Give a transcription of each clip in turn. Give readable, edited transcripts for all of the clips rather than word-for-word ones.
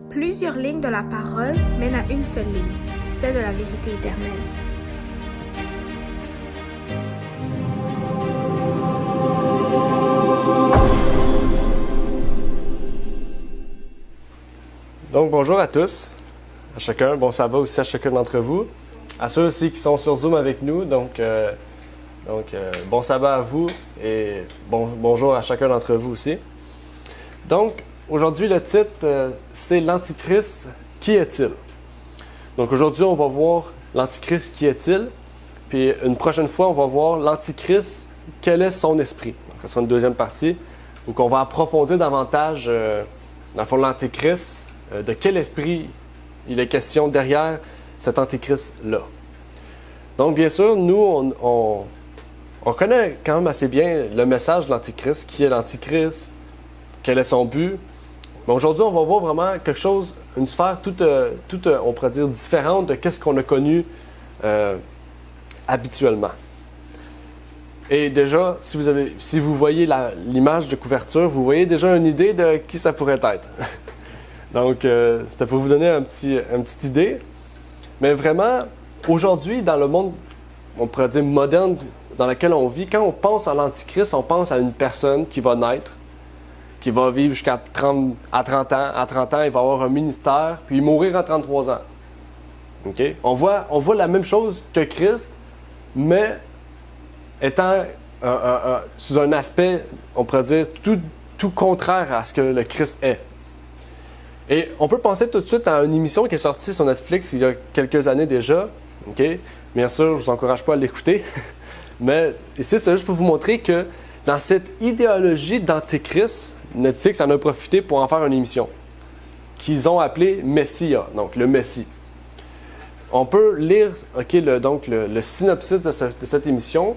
Plusieurs lignes de la parole mènent à une seule ligne, celle de la vérité éternelle. Donc, bonjour à tous, à chacun. Bon, ça va aussi à chacun d'entre vous. À ceux aussi qui sont sur Zoom avec nous, donc bon sabbat à vous et bonjour à chacun d'entre vous aussi. Donc, aujourd'hui, le titre, c'est l'Antichrist, qui est-il? Donc, aujourd'hui, on va voir l'Antichrist, qui est-il? Puis, une prochaine fois, on va voir l'Antichrist, quel est son esprit? Donc, ce sera une deuxième partie où on va approfondir davantage, dans le fond, l'Antichrist. De quel esprit il est question derrière cet Antichrist-là. Donc, bien sûr, nous, on connaît quand même assez bien le message de l'Antichrist, qui est l'Antichrist, quel est son but. Mais aujourd'hui, on va voir vraiment quelque chose, une sphère toute on pourrait dire, différente de ce qu'on a connu habituellement. Et déjà, si vous voyez l'image de couverture, vous voyez déjà une idée de qui ça pourrait être. Donc, c'était pour vous donner une petite idée. Mais vraiment, aujourd'hui, dans le monde, on pourrait dire moderne, dans lequel on vit, quand on pense à l'Antichrist, on pense à une personne qui va naître, qui va vivre jusqu'à 30 ans. À 30 ans, il va avoir un ministère, puis mourir à 33 ans. Okay? On voit la même chose que Christ, mais étant sous un aspect, on pourrait dire, tout contraire à ce que le Christ est. Et on peut penser tout de suite à une émission qui est sortie sur Netflix il y a quelques années déjà. Okay? Bien sûr, je ne vous encourage pas à l'écouter. Mais ici, c'est juste pour vous montrer que dans cette idéologie d'Antéchrist, Netflix en a profité pour en faire une émission qu'ils ont appelée Messia, donc le Messie. On peut lire le synopsis de cette émission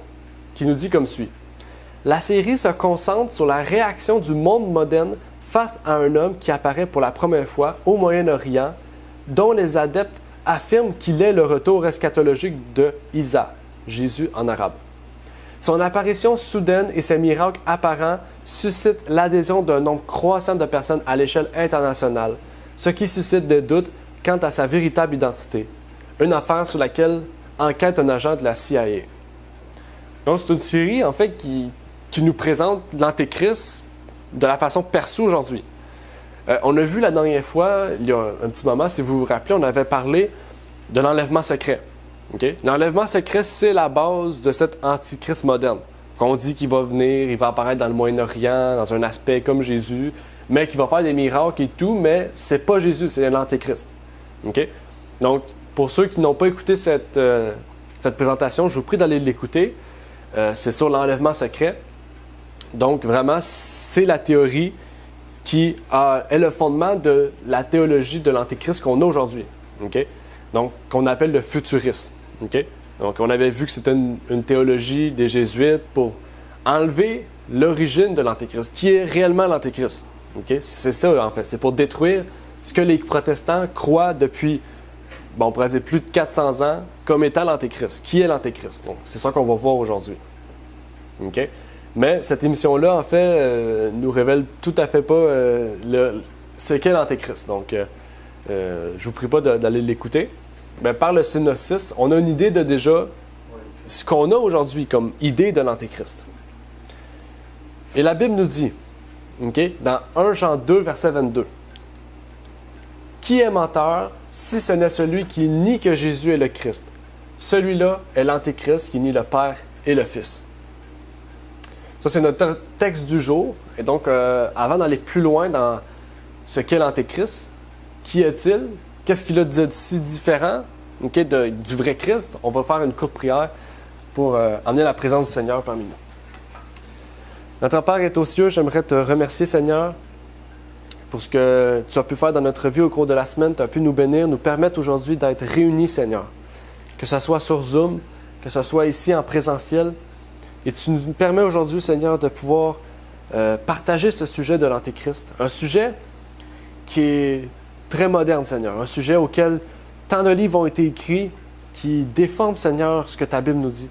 qui nous dit comme suit. La série se concentre sur la réaction du monde moderne face à un homme qui apparaît pour la première fois au Moyen-Orient, dont les adeptes affirment qu'il est le retour eschatologique de Isa, Jésus en arabe. Son apparition soudaine et ses miracles apparents suscitent l'adhésion d'un nombre croissant de personnes à l'échelle internationale, ce qui suscite des doutes quant à sa véritable identité, une affaire sur laquelle enquête un agent de la CIA. Donc c'est une série en fait qui nous présente l'Antéchrist de la façon perçue aujourd'hui. On a vu la dernière fois, il y a un petit moment, si vous vous rappelez, on avait parlé de l'enlèvement secret. Okay? L'enlèvement secret, c'est la base de cet antichrist moderne. Qu'on dit qu'il va venir, il va apparaître dans le Moyen-Orient, dans un aspect comme Jésus, mais qu'il va faire des miracles et tout, mais c'est pas Jésus, c'est l'antéchrist. Okay? Donc, pour ceux qui n'ont pas écouté cette présentation, je vous prie d'aller l'écouter. C'est sur l'enlèvement secret. Donc, vraiment, c'est la théorie qui est le fondement de la théologie de l'Antéchrist qu'on a aujourd'hui. Okay? Donc, qu'on appelle le futurisme. Okay? Donc, on avait vu que c'était une théologie des Jésuites pour enlever l'origine de l'Antéchrist, qui est réellement l'Antéchrist. Okay? C'est ça, en fait. C'est pour détruire ce que les protestants croient depuis, on pourrait dire plus de 400 ans, comme étant l'Antéchrist. Qui est l'Antéchrist? Donc, c'est ça qu'on va voir aujourd'hui. Okay? Mais cette émission-là, en fait, nous révèle tout à fait pas c'est qu'est l'Antéchrist. Donc, je vous prie pas d'aller l'écouter. Mais par le synopsis, on a une idée de déjà ce qu'on a aujourd'hui comme idée de l'Antéchrist. Et la Bible nous dit, okay, dans 1 Jean 2, verset 22, « Qui est menteur, si ce n'est celui qui nie que Jésus est le Christ? Celui-là est l'Antéchrist qui nie le Père et le Fils. » Ça, c'est notre texte du jour. Et donc, avant d'aller plus loin dans ce qu'est l'Antéchrist, qui est-il? Qu'est-ce qu'il a de si différent du vrai Christ? On va faire une courte prière pour amener la présence du Seigneur parmi nous. Notre Père est aux cieux, j'aimerais te remercier, Seigneur, pour ce que tu as pu faire dans notre vie au cours de la semaine. Tu as pu nous bénir, nous permettre aujourd'hui d'être réunis, Seigneur. Que ce soit sur Zoom, que ce soit ici en présentiel. Et tu nous permets aujourd'hui, Seigneur, de pouvoir partager ce sujet de l'Antéchrist. Un sujet qui est très moderne, Seigneur. Un sujet auquel tant de livres ont été écrits qui déforment, Seigneur, ce que ta Bible nous dit.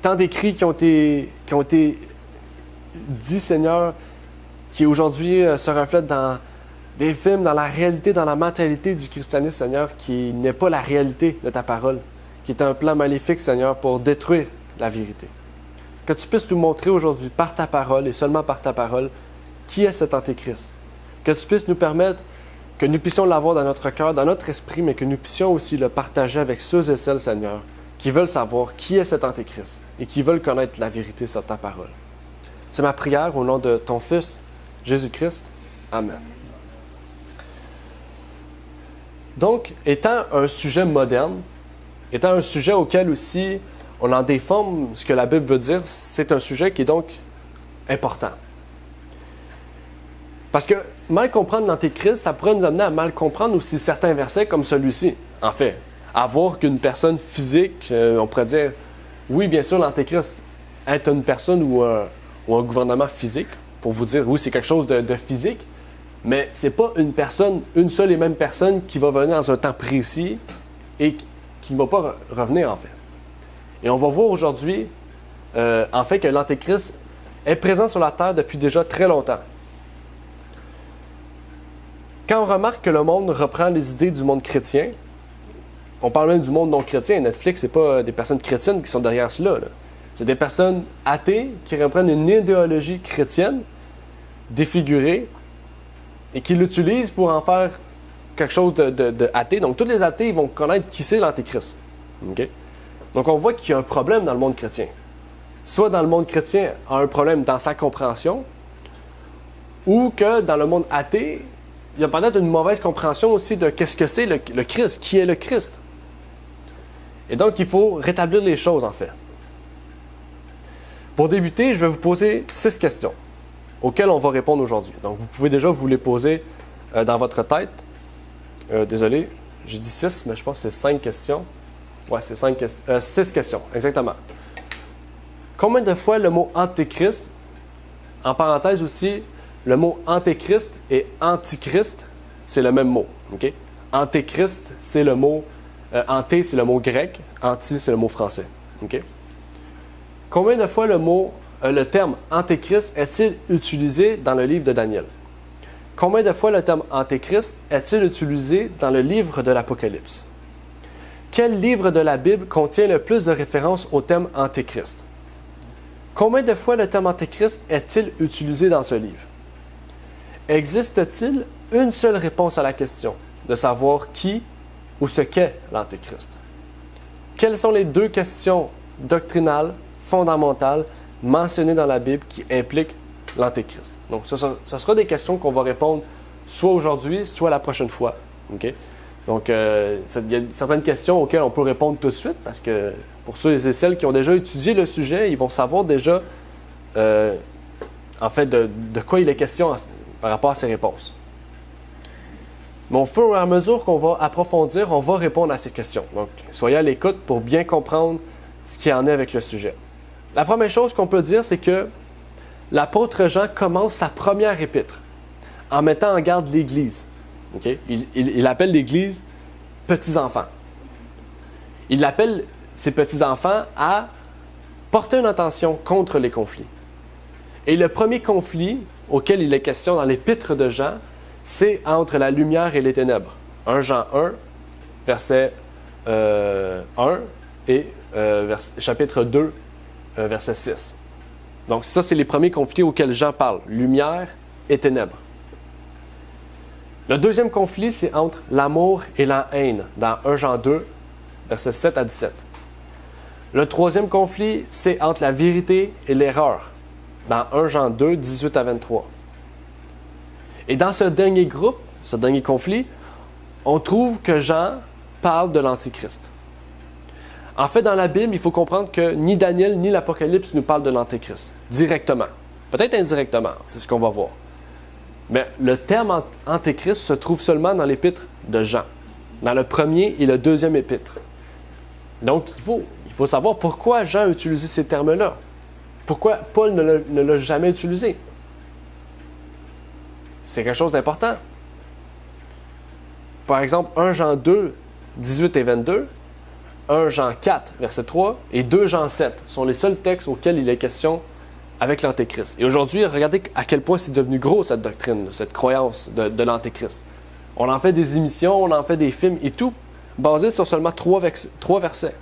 Tant d'écrits qui ont été dits, Seigneur, qui aujourd'hui se reflètent des films dans la réalité, dans la mentalité du christianisme, Seigneur, qui n'est pas la réalité de ta parole, qui est un plan maléfique, Seigneur, pour détruire la vérité. Que tu puisses nous montrer aujourd'hui, par ta parole et seulement par ta parole, qui est cet Antéchrist. Que tu puisses nous permettre que nous puissions l'avoir dans notre cœur, dans notre esprit, mais que nous puissions aussi le partager avec ceux et celles, Seigneur, qui veulent savoir qui est cet Antéchrist et qui veulent connaître la vérité sur ta parole. C'est ma prière au nom de ton Fils, Jésus-Christ. Amen. Donc, étant un sujet moderne, étant un sujet auquel aussi on en déforme ce que la Bible veut dire, c'est un sujet qui est donc important. Parce que mal comprendre l'Antéchrist, ça pourrait nous amener à mal comprendre aussi certains versets comme celui-ci. En fait, à voir qu'une personne physique, on pourrait dire, oui, bien sûr, l'Antéchrist est une personne ou un gouvernement physique, pour vous dire, oui, c'est quelque chose de physique, mais c'est pas une personne, une seule et même personne qui va venir dans un temps précis et qui ne va pas revenir, en fait. Et on va voir aujourd'hui, en fait, que l'Antéchrist est présent sur la Terre depuis déjà très longtemps. Quand on remarque que le monde reprend les idées du monde chrétien, on parle même du monde non chrétien. Netflix, c'est pas des personnes chrétiennes qui sont derrière cela, là. C'est des personnes athées qui reprennent une idéologie chrétienne défigurée et qui l'utilisent pour en faire quelque chose de athée. Donc, tous les athées vont connaître qui c'est l'Antéchrist. Okay? Donc, on voit qu'il y a un problème dans le monde chrétien. Soit dans le monde chrétien, a un problème dans sa compréhension, ou que dans le monde athée, il y a peut-être une mauvaise compréhension aussi de qu'est-ce que c'est le Christ, qui est le Christ. Et donc, il faut rétablir les choses, en fait. Pour débuter, je vais vous poser 6 questions auxquelles on va répondre aujourd'hui. Donc, vous pouvez déjà vous les poser dans votre tête. Désolé, j'ai dit 6, mais je pense que c'est 5 questions. Ouais, c'est 6 questions, exactement. Combien de fois le mot Antéchrist, en parenthèse aussi, le mot Antéchrist et Antichrist, c'est le même mot. Okay? Antéchrist, c'est le mot... anté, c'est le mot grec. Anti, c'est le mot français. Okay? Combien de fois le terme Antéchrist est-il utilisé dans le livre de Daniel? Combien de fois le terme Antéchrist est-il utilisé dans le livre de l'Apocalypse? Quel livre de la Bible contient le plus de références au terme Antéchrist? Combien de fois le terme Antéchrist est-il utilisé dans ce livre? Existe-t-il une seule réponse à la question de savoir qui ou ce qu'est l'Antéchrist? Quelles sont les 2 questions doctrinales, fondamentales, mentionnées dans la Bible qui impliquent l'Antéchrist? Donc, ce sera des questions qu'on va répondre soit aujourd'hui, soit la prochaine fois. Okay? Donc, il y a certaines questions auxquelles on peut répondre tout de suite parce que pour ceux et celles qui ont déjà étudié le sujet, ils vont savoir déjà en fait de quoi il est question par rapport à ces réponses. Mais au fur et à mesure qu'on va approfondir, on va répondre à ces questions. Donc, soyez à l'écoute pour bien comprendre ce qu'il y en est avec le sujet. La première chose qu'on peut dire, c'est que l'apôtre Jean commence sa première épître en mettant en garde l'Église. Okay? Il appelle l'Église « petits-enfants ». Il appelle ces petits-enfants à porter une attention contre les conflits. Et le premier conflit auquel il est question dans l'épître de Jean, c'est entre la lumière et les ténèbres. 1 Jean 1, verset 1 et chapitre 2, verset 6. Donc ça, c'est les premiers conflits auxquels Jean parle, lumière et ténèbres. Le deuxième conflit, c'est entre l'amour et la haine, dans 1 Jean 2, versets 7 à 17. Le troisième conflit, c'est entre la vérité et l'erreur, dans 1 Jean 2, 18 à 23. Et dans ce dernier groupe, ce dernier conflit, on trouve que Jean parle de l'Antichrist. En fait, dans la Bible, il faut comprendre que ni Daniel ni l'Apocalypse nous parlent de l'Antéchrist, directement. Peut-être indirectement, c'est ce qu'on va voir. Mais le terme Antéchrist se trouve seulement dans l'épître de Jean, dans le premier et le deuxième épître. Donc, il faut savoir pourquoi Jean a utilisé ces termes-là. Pourquoi Paul ne l'a jamais utilisé. C'est quelque chose d'important. Par exemple, 1 Jean 2, 18 et 22, 1 Jean 4, verset 3 et 2 Jean 7 sont les seuls textes auxquels il est question avec l'Antéchrist. Et aujourd'hui, regardez à quel point c'est devenu gros cette doctrine, cette croyance de l'Antéchrist. On en fait des émissions, on en fait des films et tout, basé sur seulement 3 versets.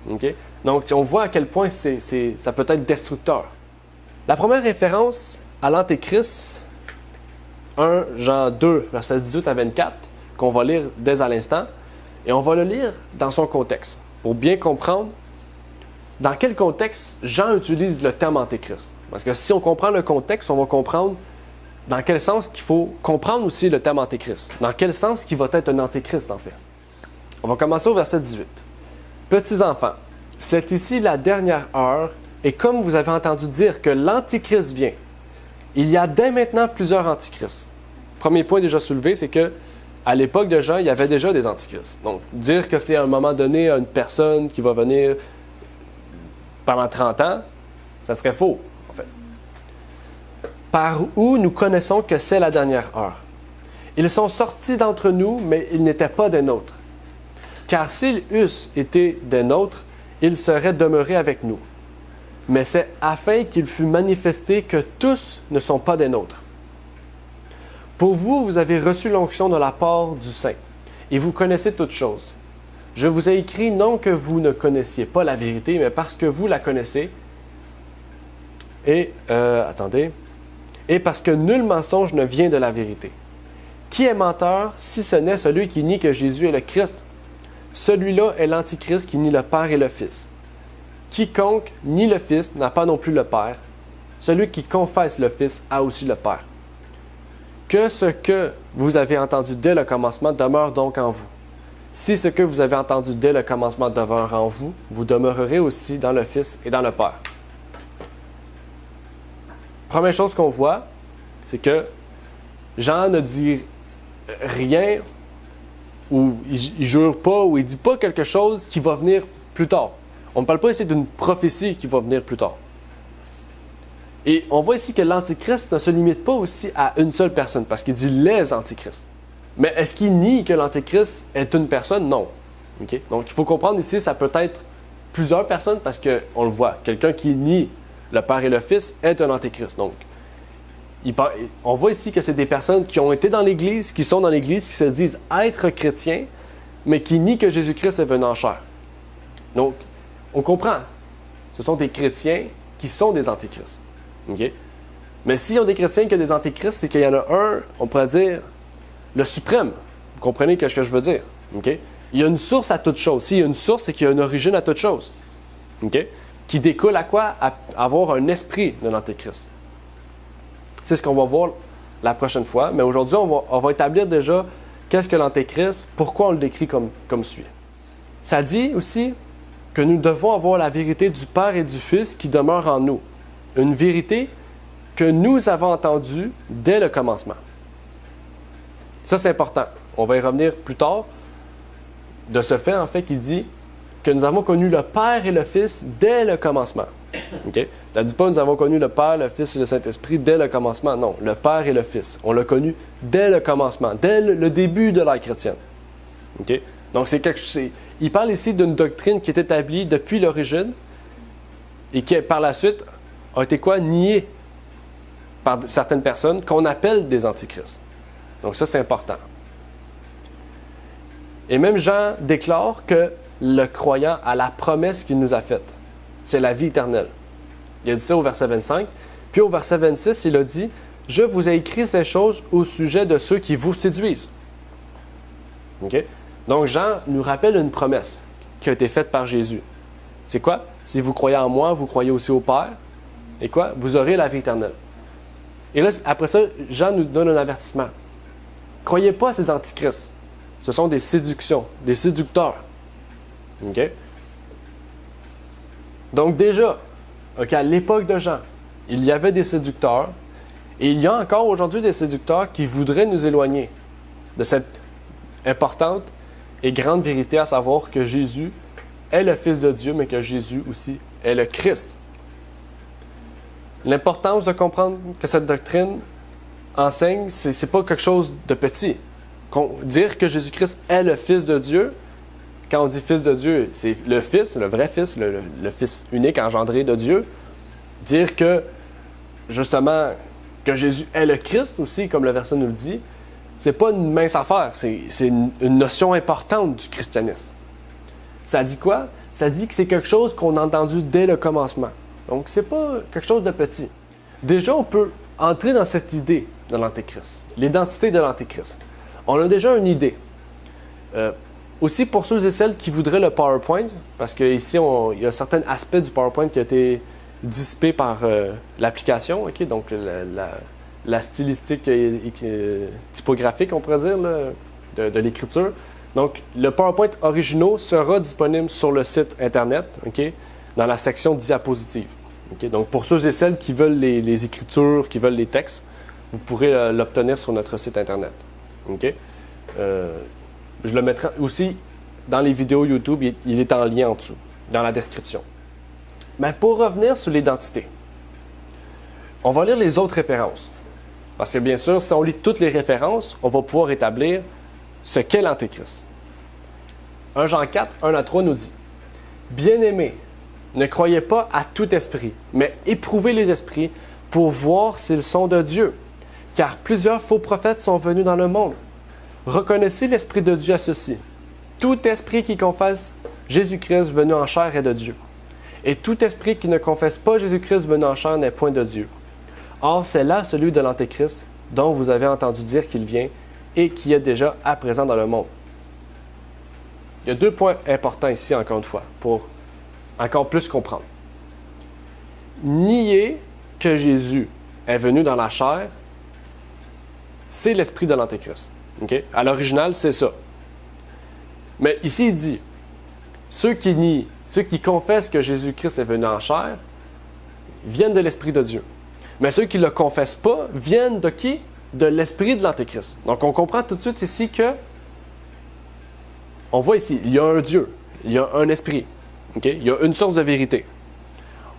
Okay? Donc, on voit à quel point ça peut être destructeur. La première référence à l'Antéchrist, 1 Jean 2, versets 18 à 24, qu'on va lire dès à l'instant, et on va le lire dans son contexte, pour bien comprendre dans quel contexte Jean utilise le terme Antéchrist. Parce que si on comprend le contexte, on va comprendre dans quel sens qu'il faut comprendre aussi le terme Antéchrist. Dans quel sens qu'il va être un Antéchrist, en fait. On va commencer au verset 18. « Petits enfants, c'est ici la dernière heure, et comme vous avez entendu dire que l'Antichrist vient, il y a dès maintenant plusieurs Antichrists. » Premier point déjà soulevé, c'est que à l'époque de Jean, il y avait déjà des Antichrists. Donc, dire que c'est à un moment donné une personne qui va venir pendant 30 ans, ça serait faux, en fait. Par où nous connaissons que c'est la dernière heure. Ils sont sortis d'entre nous, mais ils n'étaient pas des nôtres. Car s'ils eussent été des nôtres, ils seraient demeurés avec nous. Mais c'est afin qu'il fût manifesté que tous ne sont pas des nôtres. Pour vous, vous avez reçu l'onction de la part du Saint, et vous connaissez toutes choses. Je vous ai écrit non que vous ne connaissiez pas la vérité, mais parce que vous la connaissez. Et parce que nul mensonge ne vient de la vérité. Qui est menteur, si ce n'est celui qui nie que Jésus est le Christ? Celui-là est l'Antichrist qui nie le Père et le Fils. Quiconque nie le Fils n'a pas non plus le Père. Celui qui confesse le Fils a aussi le Père. Que ce que vous avez entendu dès le commencement demeure donc en vous. Si ce que vous avez entendu dès le commencement demeure en vous, vous demeurerez aussi dans le Fils et dans le Père. Première chose qu'on voit, c'est que Jean ne dit rien, ou il jure pas, ou il dit pas quelque chose qui va venir plus tard. On ne parle pas ici d'une prophétie qui va venir plus tard. Et on voit ici que l'Antichrist ne se limite pas aussi à une seule personne, parce qu'il dit les Antichrists. Mais est-ce qu'il nie que l'Antéchrist est une personne? Non. Okay? Donc, il faut comprendre ici, ça peut être plusieurs personnes parce qu'on le voit. Quelqu'un qui nie le Père et le Fils est un Antéchrist. Donc, on voit ici que c'est des personnes qui ont été dans l'Église, qui sont dans l'Église, qui se disent être chrétiens, mais qui nient que Jésus-Christ est venu en chair. Donc, on comprend. Ce sont des chrétiens qui sont des Antéchrists. Okay? Mais s'il y a des chrétiens qui ont des Antéchrists, c'est qu'il y en a un, on pourrait dire, le suprême. Vous comprenez ce que je veux dire? Okay? Il y a une source à toute chose. S'il y a une source, c'est qu'il y a une origine à toute chose. Okay? Qui découle à quoi? À avoir un esprit de l'Antéchrist. C'est ce qu'on va voir la prochaine fois. Mais aujourd'hui, on va établir déjà qu'est-ce que l'Antéchrist, pourquoi on le décrit comme suit. Ça dit aussi que nous devons avoir la vérité du Père et du Fils qui demeure en nous. Une vérité que nous avons entendue dès le commencement. Ça, c'est important. On va y revenir plus tard. De ce fait, en fait, qu'il dit que nous avons connu le Père et le Fils dès le commencement. Okay? Ça ne dit pas nous avons connu le Père, le Fils et le Saint-Esprit dès le commencement. Non, le Père et le Fils. On l'a connu dès le commencement, dès le début de l'ère chrétienne. Okay? Donc, il parle ici d'une doctrine qui est établie depuis l'origine et qui, par la suite, a été quoi? Niée par certaines personnes qu'on appelle des antichrists. Donc ça, c'est important. Et même Jean déclare que le croyant a la promesse qu'il nous a faite. C'est la vie éternelle. Il a dit ça au verset 25. Puis au verset 26, il a dit « Je vous ai écrit ces choses au sujet de ceux qui vous séduisent. » Okay? Donc Jean nous rappelle une promesse qui a été faite par Jésus. C'est quoi? Si vous croyez en moi, vous croyez aussi au Père. Et quoi? Vous aurez la vie éternelle. Et là, après ça, Jean nous donne un avertissement. Croyez pas à ces antichrists. Ce sont des séductions, des séducteurs. OK? Donc déjà, à l'époque de Jean, il y avait des séducteurs et il y a encore aujourd'hui des séducteurs qui voudraient nous éloigner de cette importante et grande vérité, à savoir que Jésus est le Fils de Dieu, mais que Jésus aussi est le Christ. L'importance de comprendre que cette doctrine enseigne, c'est pas quelque chose de petit. Dire que Jésus-Christ est le Fils de Dieu, quand on dit Fils de Dieu, c'est le Fils, le vrai Fils, le Fils unique engendré de Dieu. Dire que justement, que Jésus est le Christ aussi, comme le verset nous le dit, c'est pas une mince affaire, c'est une notion importante du christianisme. Ça dit quoi? Ça dit que c'est quelque chose qu'on a entendu dès le commencement. Donc, c'est pas quelque chose de petit. Déjà, on peut entrer dans cette idée de l'Antéchrist, l'identité de l'Antéchrist. On a déjà une idée. Aussi, pour ceux et celles qui voudraient le PowerPoint, parce qu'ici, il y a certains aspects du PowerPoint qui ont été dissipés par l'application, okay? Donc la stylistique typographique, on pourrait dire, là, de l'écriture. Donc, le PowerPoint original sera disponible sur le site Internet, okay? Dans la section diapositives. Okay? Donc, pour ceux et celles qui veulent les écritures, qui veulent les textes, vous pourrez l'obtenir sur notre site Internet. Okay? Je le mettrai aussi dans les vidéos YouTube, il est en lien en dessous, dans la description. Mais pour revenir sur l'identité, on va lire les autres références. Parce que bien sûr, si on lit toutes les références, on va pouvoir établir ce qu'est l'Antéchrist. 1 Jean 4, 1 à 3 nous dit « Bien-aimés, ne croyez pas à tout esprit, mais éprouvez les esprits pour voir s'ils sont de Dieu. Car plusieurs faux prophètes sont venus dans le monde. Reconnaissez l'Esprit de Dieu à ceci. Tout esprit qui confesse Jésus-Christ venu en chair est de Dieu. Et tout esprit qui ne confesse pas Jésus-Christ venu en chair n'est point de Dieu. Or, c'est là celui de l'Antéchrist, dont vous avez entendu dire qu'il vient et qui est déjà à présent dans le monde. » Il y a deux points importants ici, encore une fois, pour encore plus comprendre. Nier que Jésus est venu dans la chair, c'est l'esprit de l'Antéchrist. Okay? À l'original, c'est ça. Mais ici, il dit, ceux qui confessent que Jésus-Christ est venu en chair, viennent de l'Esprit de Dieu. Mais ceux qui ne le confessent pas, viennent de qui? De l'Esprit de l'Antéchrist. Donc, on comprend tout de suite ici que, on voit ici, il y a un Dieu, il y a un Esprit, okay? Il y a une source de vérité.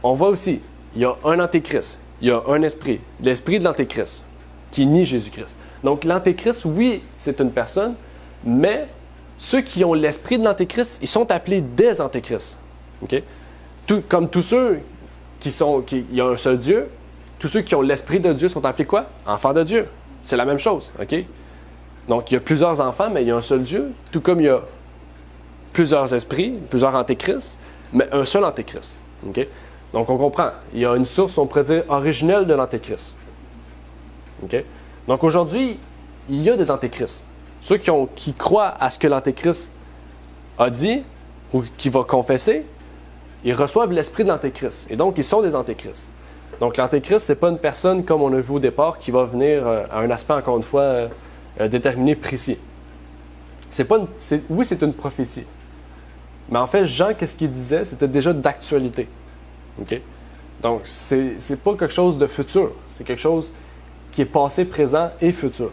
On voit aussi, il y a un Antéchrist, il y a un Esprit, l'Esprit de l'Antéchrist, qui nie Jésus-Christ. Donc, l'Antéchrist, oui, c'est une personne, mais ceux qui ont l'Esprit de l'Antéchrist, ils sont appelés des Antéchrists. Okay? Comme tous ceux il y a un seul Dieu, tous ceux qui ont l'Esprit de Dieu sont appelés quoi? Enfants de Dieu. C'est la même chose. Okay? Donc, il y a plusieurs enfants, mais il y a un seul Dieu, tout comme il y a plusieurs esprits, plusieurs Antéchrists, mais un seul Antéchrist. Okay? Donc, on comprend. Il y a une source, on pourrait dire, originelle de l'Antéchrist. Okay? Donc, aujourd'hui, il y a des Antéchrists. Ceux qui croient à ce que l'Antéchrist a dit ou qui va confesser, ils reçoivent l'esprit de l'Antéchrist. Et donc, ils sont des Antéchrists. Donc, l'Antéchrist, ce n'est pas une personne, comme on a vu au départ, qui va venir à un aspect, encore une fois, déterminé, précis. Oui, c'est une prophétie. Mais en fait, Jean, qu'est-ce qu'il disait? C'était déjà d'actualité. Okay? Donc, c'est pas quelque chose de futur. C'est quelque chose qui est passé, présent et futur.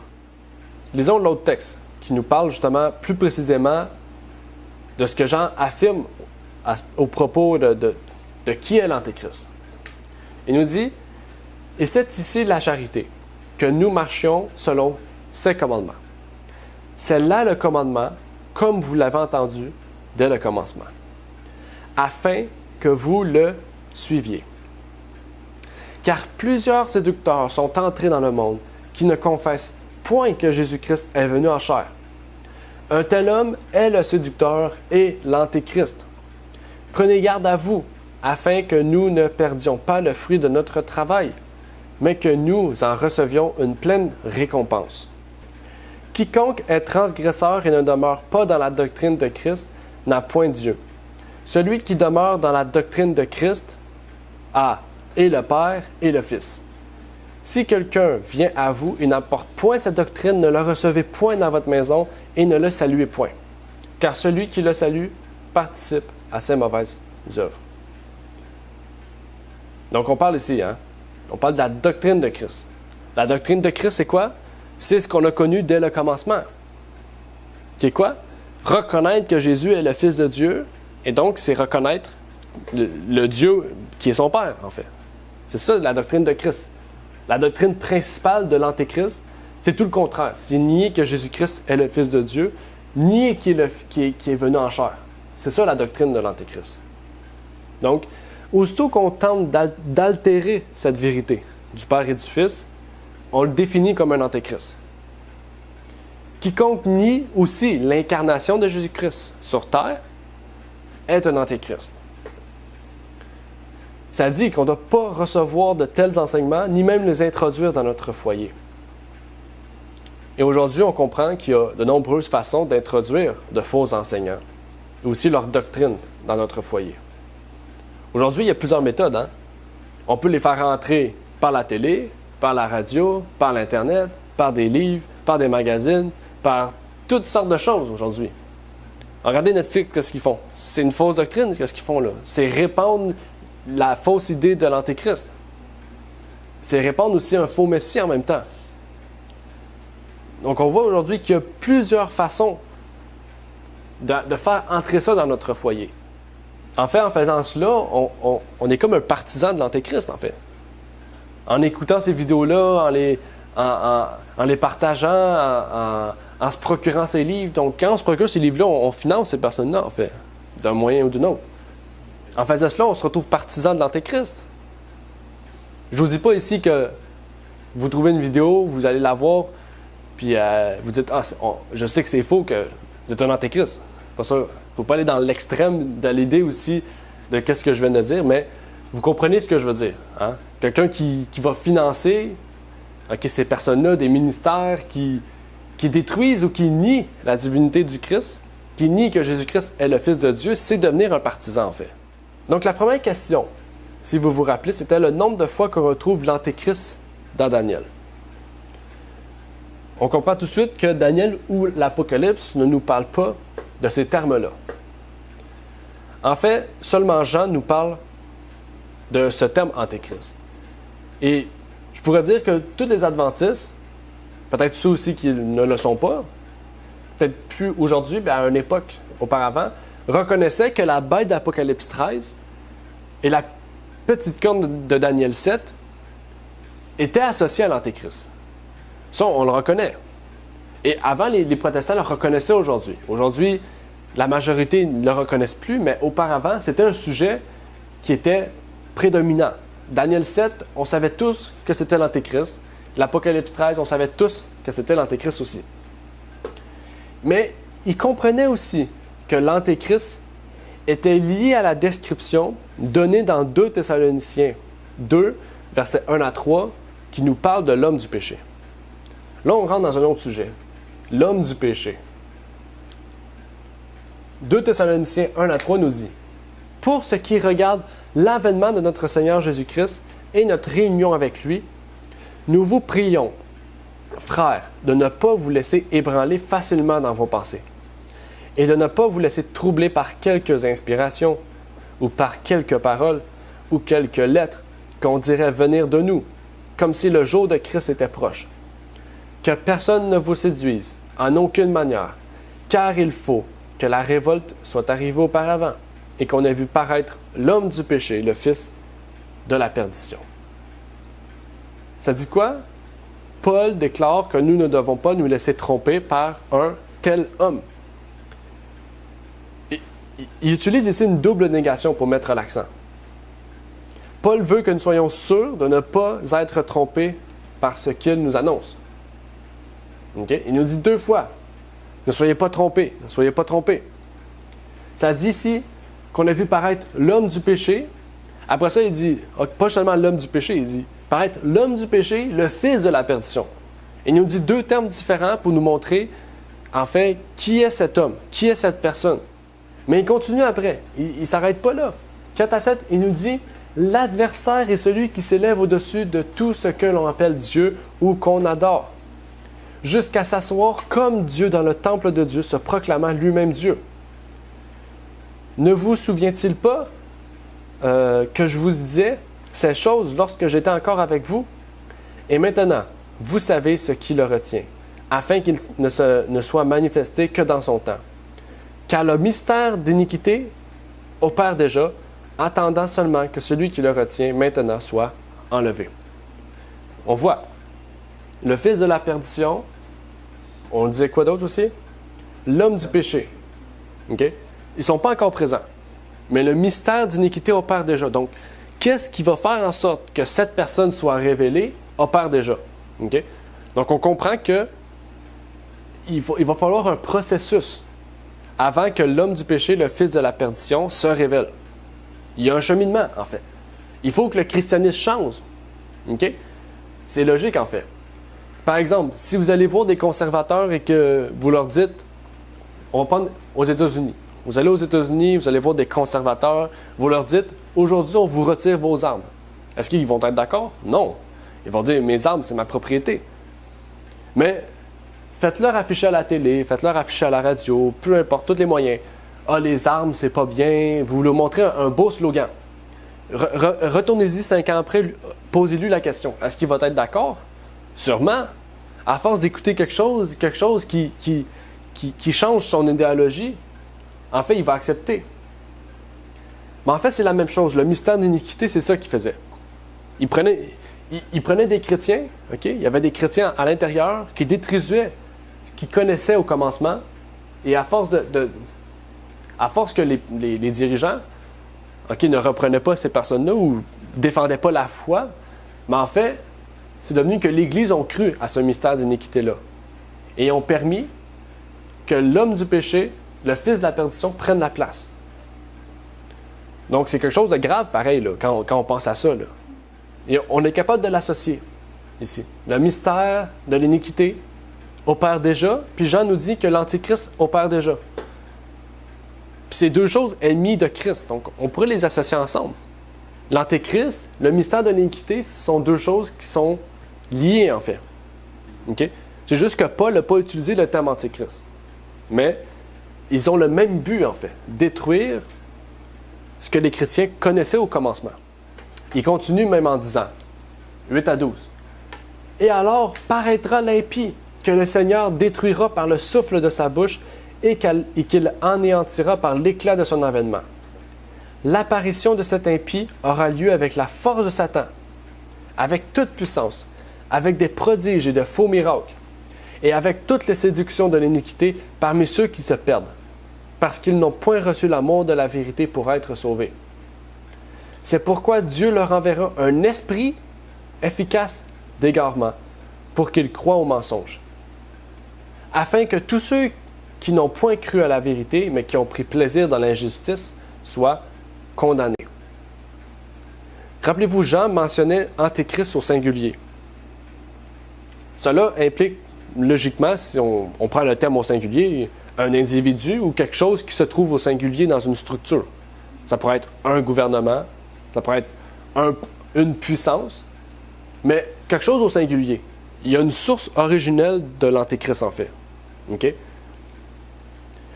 Lisons l'autre texte qui nous parle justement plus précisément de ce que Jean affirme au propos de qui est l'Antéchrist. Il nous dit « Et c'est ici la charité, que nous marchions selon ses commandements. C'est là le commandement, comme vous l'avez entendu dès le commencement, afin que vous le suiviez. Car plusieurs séducteurs sont entrés dans le monde qui ne confessent point que Jésus-Christ est venu en chair. Un tel homme est le séducteur et l'Antéchrist. Prenez garde à vous, afin que nous ne perdions pas le fruit de notre travail, mais que nous en recevions une pleine récompense. Quiconque est transgresseur et ne demeure pas dans la doctrine de Christ n'a point Dieu. Celui qui demeure dans la doctrine de Christ a et le Père et le Fils. Si quelqu'un vient à vous et n'apporte point cette doctrine, ne le recevez point dans votre maison et ne le saluez point. Car celui qui le salue participe à ses mauvaises œuvres. » Donc on parle ici, on parle de la doctrine de Christ. La doctrine de Christ, c'est quoi? C'est ce qu'on a connu dès le commencement. Qui est quoi? Reconnaître que Jésus est le Fils de Dieu, et donc c'est reconnaître le Dieu qui est son Père, en fait. C'est ça la doctrine de Christ. La doctrine principale de l'Antéchrist, c'est tout le contraire. C'est nier que Jésus-Christ est le Fils de Dieu, nier qu'il est venu en chair. C'est ça la doctrine de l'Antéchrist. Donc, aussitôt qu'on tente d'altérer cette vérité, du Père et du Fils, on le définit comme un antéchrist. Quiconque nie aussi l'incarnation de Jésus-Christ sur terre est un antéchrist. Ça dit qu'on ne doit pas recevoir de tels enseignements, ni même les introduire dans notre foyer. Et aujourd'hui, on comprend qu'il y a de nombreuses façons d'introduire de faux enseignants, et aussi leur doctrine dans notre foyer. Aujourd'hui, il y a plusieurs méthodes. On peut les faire entrer par la télé, par la radio, par l'Internet, par des livres, par des magazines, par toutes sortes de choses aujourd'hui. Regardez Netflix, qu'est-ce qu'ils font? C'est une fausse doctrine, qu'est-ce qu'ils font là? C'est répandre la fausse idée de l'Antéchrist. C'est répandre aussi un faux Messie en même temps. Donc on voit aujourd'hui qu'il y a plusieurs façons de faire entrer ça dans notre foyer. En fait, en faisant cela, on est comme un partisan de l'Antéchrist, en fait. En écoutant ces vidéos-là, en les partageant, en se procurant ces livres. Donc, quand on se procure ces livres-là, on finance ces personnes-là, en fait, d'un moyen ou d'une autre. En faisant cela, on se retrouve partisan de l'Antéchrist. Je ne vous dis pas ici que vous trouvez une vidéo, vous allez la voir, puis vous dites « Ah, je sais que c'est faux, que vous êtes un Antéchrist. » Pas ça. Il ne faut pas aller dans l'extrême de l'idée aussi de qu'est-ce que je viens de dire, mais vous comprenez ce que je veux dire. Hein? Quelqu'un qui va financer ces personnes-là, des ministères qui détruisent ou qui nient la divinité du Christ, qui nient que Jésus-Christ est le Fils de Dieu, c'est devenir un partisan, en fait. Donc, la première question, si vous vous rappelez, c'était le nombre de fois qu'on retrouve l'Antéchrist dans Daniel. On comprend tout de suite que Daniel ou l'Apocalypse ne nous parle pas de ces termes-là. En fait, seulement Jean nous parle de ce terme Antéchrist. Et je pourrais dire que tous les adventistes, peut-être ceux aussi qui ne le sont pas, peut-être plus aujourd'hui, mais à une époque auparavant, reconnaissaient que la bête d'Apocalypse 13 et la petite corne de Daniel 7 étaient associées à l'Antéchrist. Ça, on le reconnaît. Et avant, les protestants le reconnaissaient aujourd'hui. Aujourd'hui, la majorité ne le reconnaissent plus, mais auparavant, c'était un sujet qui était prédominant. Daniel 7, on savait tous que c'était l'Antéchrist. L'Apocalypse 13, on savait tous que c'était l'Antéchrist aussi. Mais ils comprenaient aussi que l'Antéchrist était lié à la description donnée dans 2 Thessaloniciens 2, versets 1 à 3, qui nous parle de l'homme du péché. Là, on rentre dans un autre sujet. L'homme du péché. 2 Thessaloniciens 1 à 3 nous dit « Pour ce qui regarde l'avènement de notre Seigneur Jésus-Christ et notre réunion avec lui, nous vous prions, frères, de ne pas vous laisser ébranler facilement dans vos pensées et de ne pas vous laisser troubler par quelques inspirations ou par quelques paroles ou quelques lettres qu'on dirait venir de nous, comme si le jour de Christ était proche. Que personne ne vous séduise, en aucune manière, car il faut que la révolte soit arrivée auparavant et qu'on ait vu paraître l'homme du péché, le fils de la perdition. » Ça dit quoi? Paul déclare que nous ne devons pas nous laisser tromper par un tel homme. Il utilise ici une double négation pour mettre l'accent. Paul veut que nous soyons sûrs de ne pas être trompés par ce qu'il nous annonce. Okay? Il nous dit 2 fois, ne soyez pas trompés, ne soyez pas trompés. Ça dit ici qu'on a vu paraître l'homme du péché. Après ça, il dit, pas seulement l'homme du péché, il dit paraître l'homme du péché, le fils de la perdition. Il nous dit 2 termes différents pour nous montrer, en fait, qui est cet homme, qui est cette personne. Mais il continue après, il ne s'arrête pas là. 4 à 7, il nous dit, l'adversaire est celui qui s'élève au-dessus de tout ce que l'on appelle Dieu ou qu'on adore, jusqu'à s'asseoir comme Dieu dans le temple de Dieu, se proclamant lui-même Dieu. Ne vous souvient-il pas que je vous disais ces choses lorsque j'étais encore avec vous? Et maintenant, vous savez ce qui le retient, afin qu'il ne soit manifesté que dans son temps. Car le mystère d'iniquité opère déjà, attendant seulement que celui qui le retient maintenant soit enlevé. On voit, le fils de la perdition, on disait quoi d'autre aussi? L'homme du péché. Okay? Ils ne sont pas encore présents. Mais le mystère d'iniquité opère déjà. Donc, qu'est-ce qui va faire en sorte que cette personne soit révélée opère déjà. Okay? Donc, on comprend que il va falloir un processus avant que l'homme du péché, le fils de la perdition, se révèle. Il y a un cheminement, en fait. Il faut que le christianisme change. Okay? C'est logique, en fait. Par exemple, si vous allez voir des conservateurs et que vous leur dites, on va prendre aux États-Unis. Vous allez aux États-Unis, vous allez voir des conservateurs, vous leur dites, aujourd'hui, on vous retire vos armes. Est-ce qu'ils vont être d'accord? Non. Ils vont dire, mes armes, c'est ma propriété. Mais faites-leur afficher à la télé, faites-leur afficher à la radio, peu importe, tous les moyens. Ah, les armes, c'est pas bien. Vous leur montrez un beau slogan. Retournez-y 5 ans après, posez-lui la question. Est-ce qu'il va être d'accord? Sûrement. À force d'écouter quelque chose qui change son idéologie, en fait, il va accepter. Mais en fait, c'est la même chose. Le mystère d'iniquité, c'est ça qu'il faisait. Il prenait des chrétiens, OK? Il y avait des chrétiens à l'intérieur qui détruisaient ce qu'ils connaissaient au commencement, et à force que les dirigeants, OK, ne reprenaient pas ces personnes-là ou ne défendaient pas la foi, mais en fait, c'est devenu que l'Église a cru à ce mystère d'iniquité-là et ont permis que l'homme du péché, le fils de la perdition, prenne la place. Donc, c'est quelque chose de grave, pareil, là, quand on pense à ça. Là. Et on est capable de l'associer ici. Le mystère de l'iniquité opère déjà, puis Jean nous dit que l'Antichrist opère déjà. Puis c'est deux choses ennemies de Christ, donc on pourrait les associer ensemble. L'Antéchrist, le mystère de l'iniquité, ce sont deux choses qui sont liées, en fait. Okay? C'est juste que Paul n'a pas utilisé le terme Antéchrist. Mais ils ont le même but, en fait, détruire ce que les chrétiens connaissaient au commencement. Il continue même en disant, 8 à 12. « Et alors paraîtra l'impie, que le Seigneur détruira par le souffle de sa bouche et qu'il anéantira par l'éclat de son avènement. L'apparition de cet impie aura lieu avec la force de Satan, avec toute puissance, avec des prodiges et de faux miracles, et avec toutes les séductions de l'iniquité parmi ceux qui se perdent, parce qu'ils n'ont point reçu l'amour de la vérité pour être sauvés. C'est pourquoi Dieu leur enverra un esprit efficace d'égarement, pour qu'ils croient au mensonge, afin que tous ceux qui n'ont point cru à la vérité, mais qui ont pris plaisir dans l'injustice, soient condamnés. » Rappelez-vous, Jean mentionnait Antéchrist au singulier. Cela implique, logiquement, si on prend le terme au singulier, un individu ou quelque chose qui se trouve au singulier dans une structure. Ça pourrait être un gouvernement, ça pourrait être une puissance, mais quelque chose au singulier. Il y a une source originelle de l'Antéchrist, en fait. OK?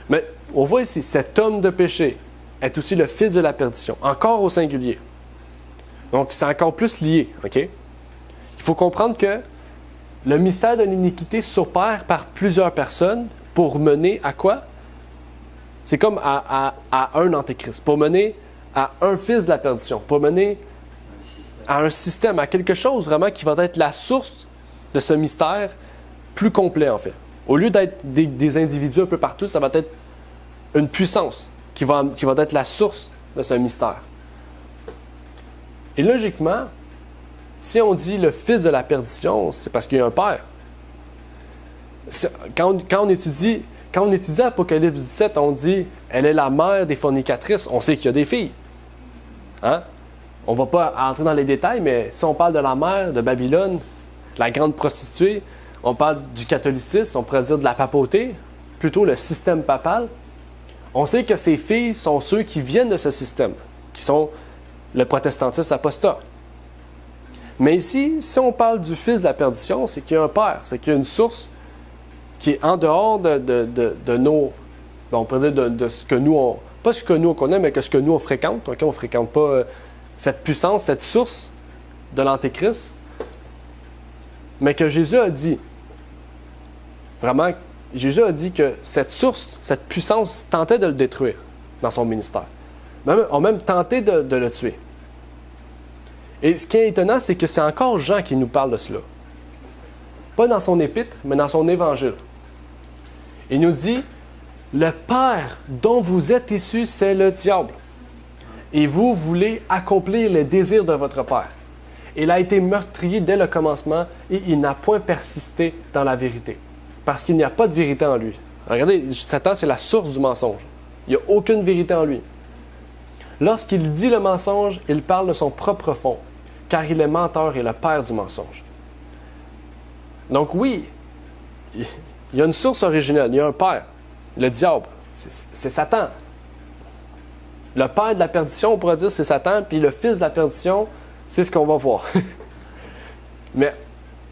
Mais on voit ici, cet homme de péché est aussi le fils de la perdition, encore au singulier. Donc, c'est encore plus lié, OK? Il faut comprendre que le mystère de l'iniquité s'opère par plusieurs personnes pour mener à quoi? C'est comme à un antéchrist, pour mener à un fils de la perdition, pour mener à un système, à quelque chose vraiment qui va être la source de ce mystère plus complet, en fait. Au lieu d'être des individus un peu partout, ça va être une puissance qui va être la source de ce mystère. Et logiquement, si on dit le fils de la perdition, c'est parce qu'il y a un père. Quand on étudie Apocalypse 17, on dit « Elle est la mère des fornicatrices », on sait qu'il y a des filles. Hein? On ne va pas entrer dans les détails, mais si on parle de la mère de Babylone, la grande prostituée, on parle du catholicisme, on pourrait dire de la papauté, plutôt le système papal, on sait que ces filles sont ceux qui viennent de ce système, qui sont le protestantisme apostat. Mais ici, si on parle du fils de la perdition, c'est qu'il y a un père, c'est qu'il y a une source qui est en dehors de nos... on pourrait dire de ce que nous, pas ce que nous on connaît, mais que ce que nous on fréquente. Okay? On ne fréquente pas cette puissance, cette source de l'Antéchrist. Mais que Jésus a dit, vraiment, Jésus a dit que cette source, cette puissance tentait de le détruire dans son ministère. On même tenté de le tuer. Et ce qui est étonnant, c'est que c'est encore Jean qui nous parle de cela. Pas dans son épître, mais dans son évangile. Il nous dit, « Le père dont vous êtes issus, c'est le diable. et vous voulez accomplir les désirs de votre père. Il a été meurtrier dès le commencement et il n'a point persisté dans la vérité, parce qu'il n'y a pas de vérité en lui. Regardez, Satan, c'est la source du mensonge. Il n'y a aucune vérité en lui. Lorsqu'il dit le mensonge, il parle de son propre fond, car il est menteur et le père du mensonge. Donc oui, il y a une source originelle, il y a un père, le diable, c'est Satan. Le père de la perdition, on pourrait dire, c'est Satan, puis le fils de la perdition, c'est ce qu'on va voir. Mais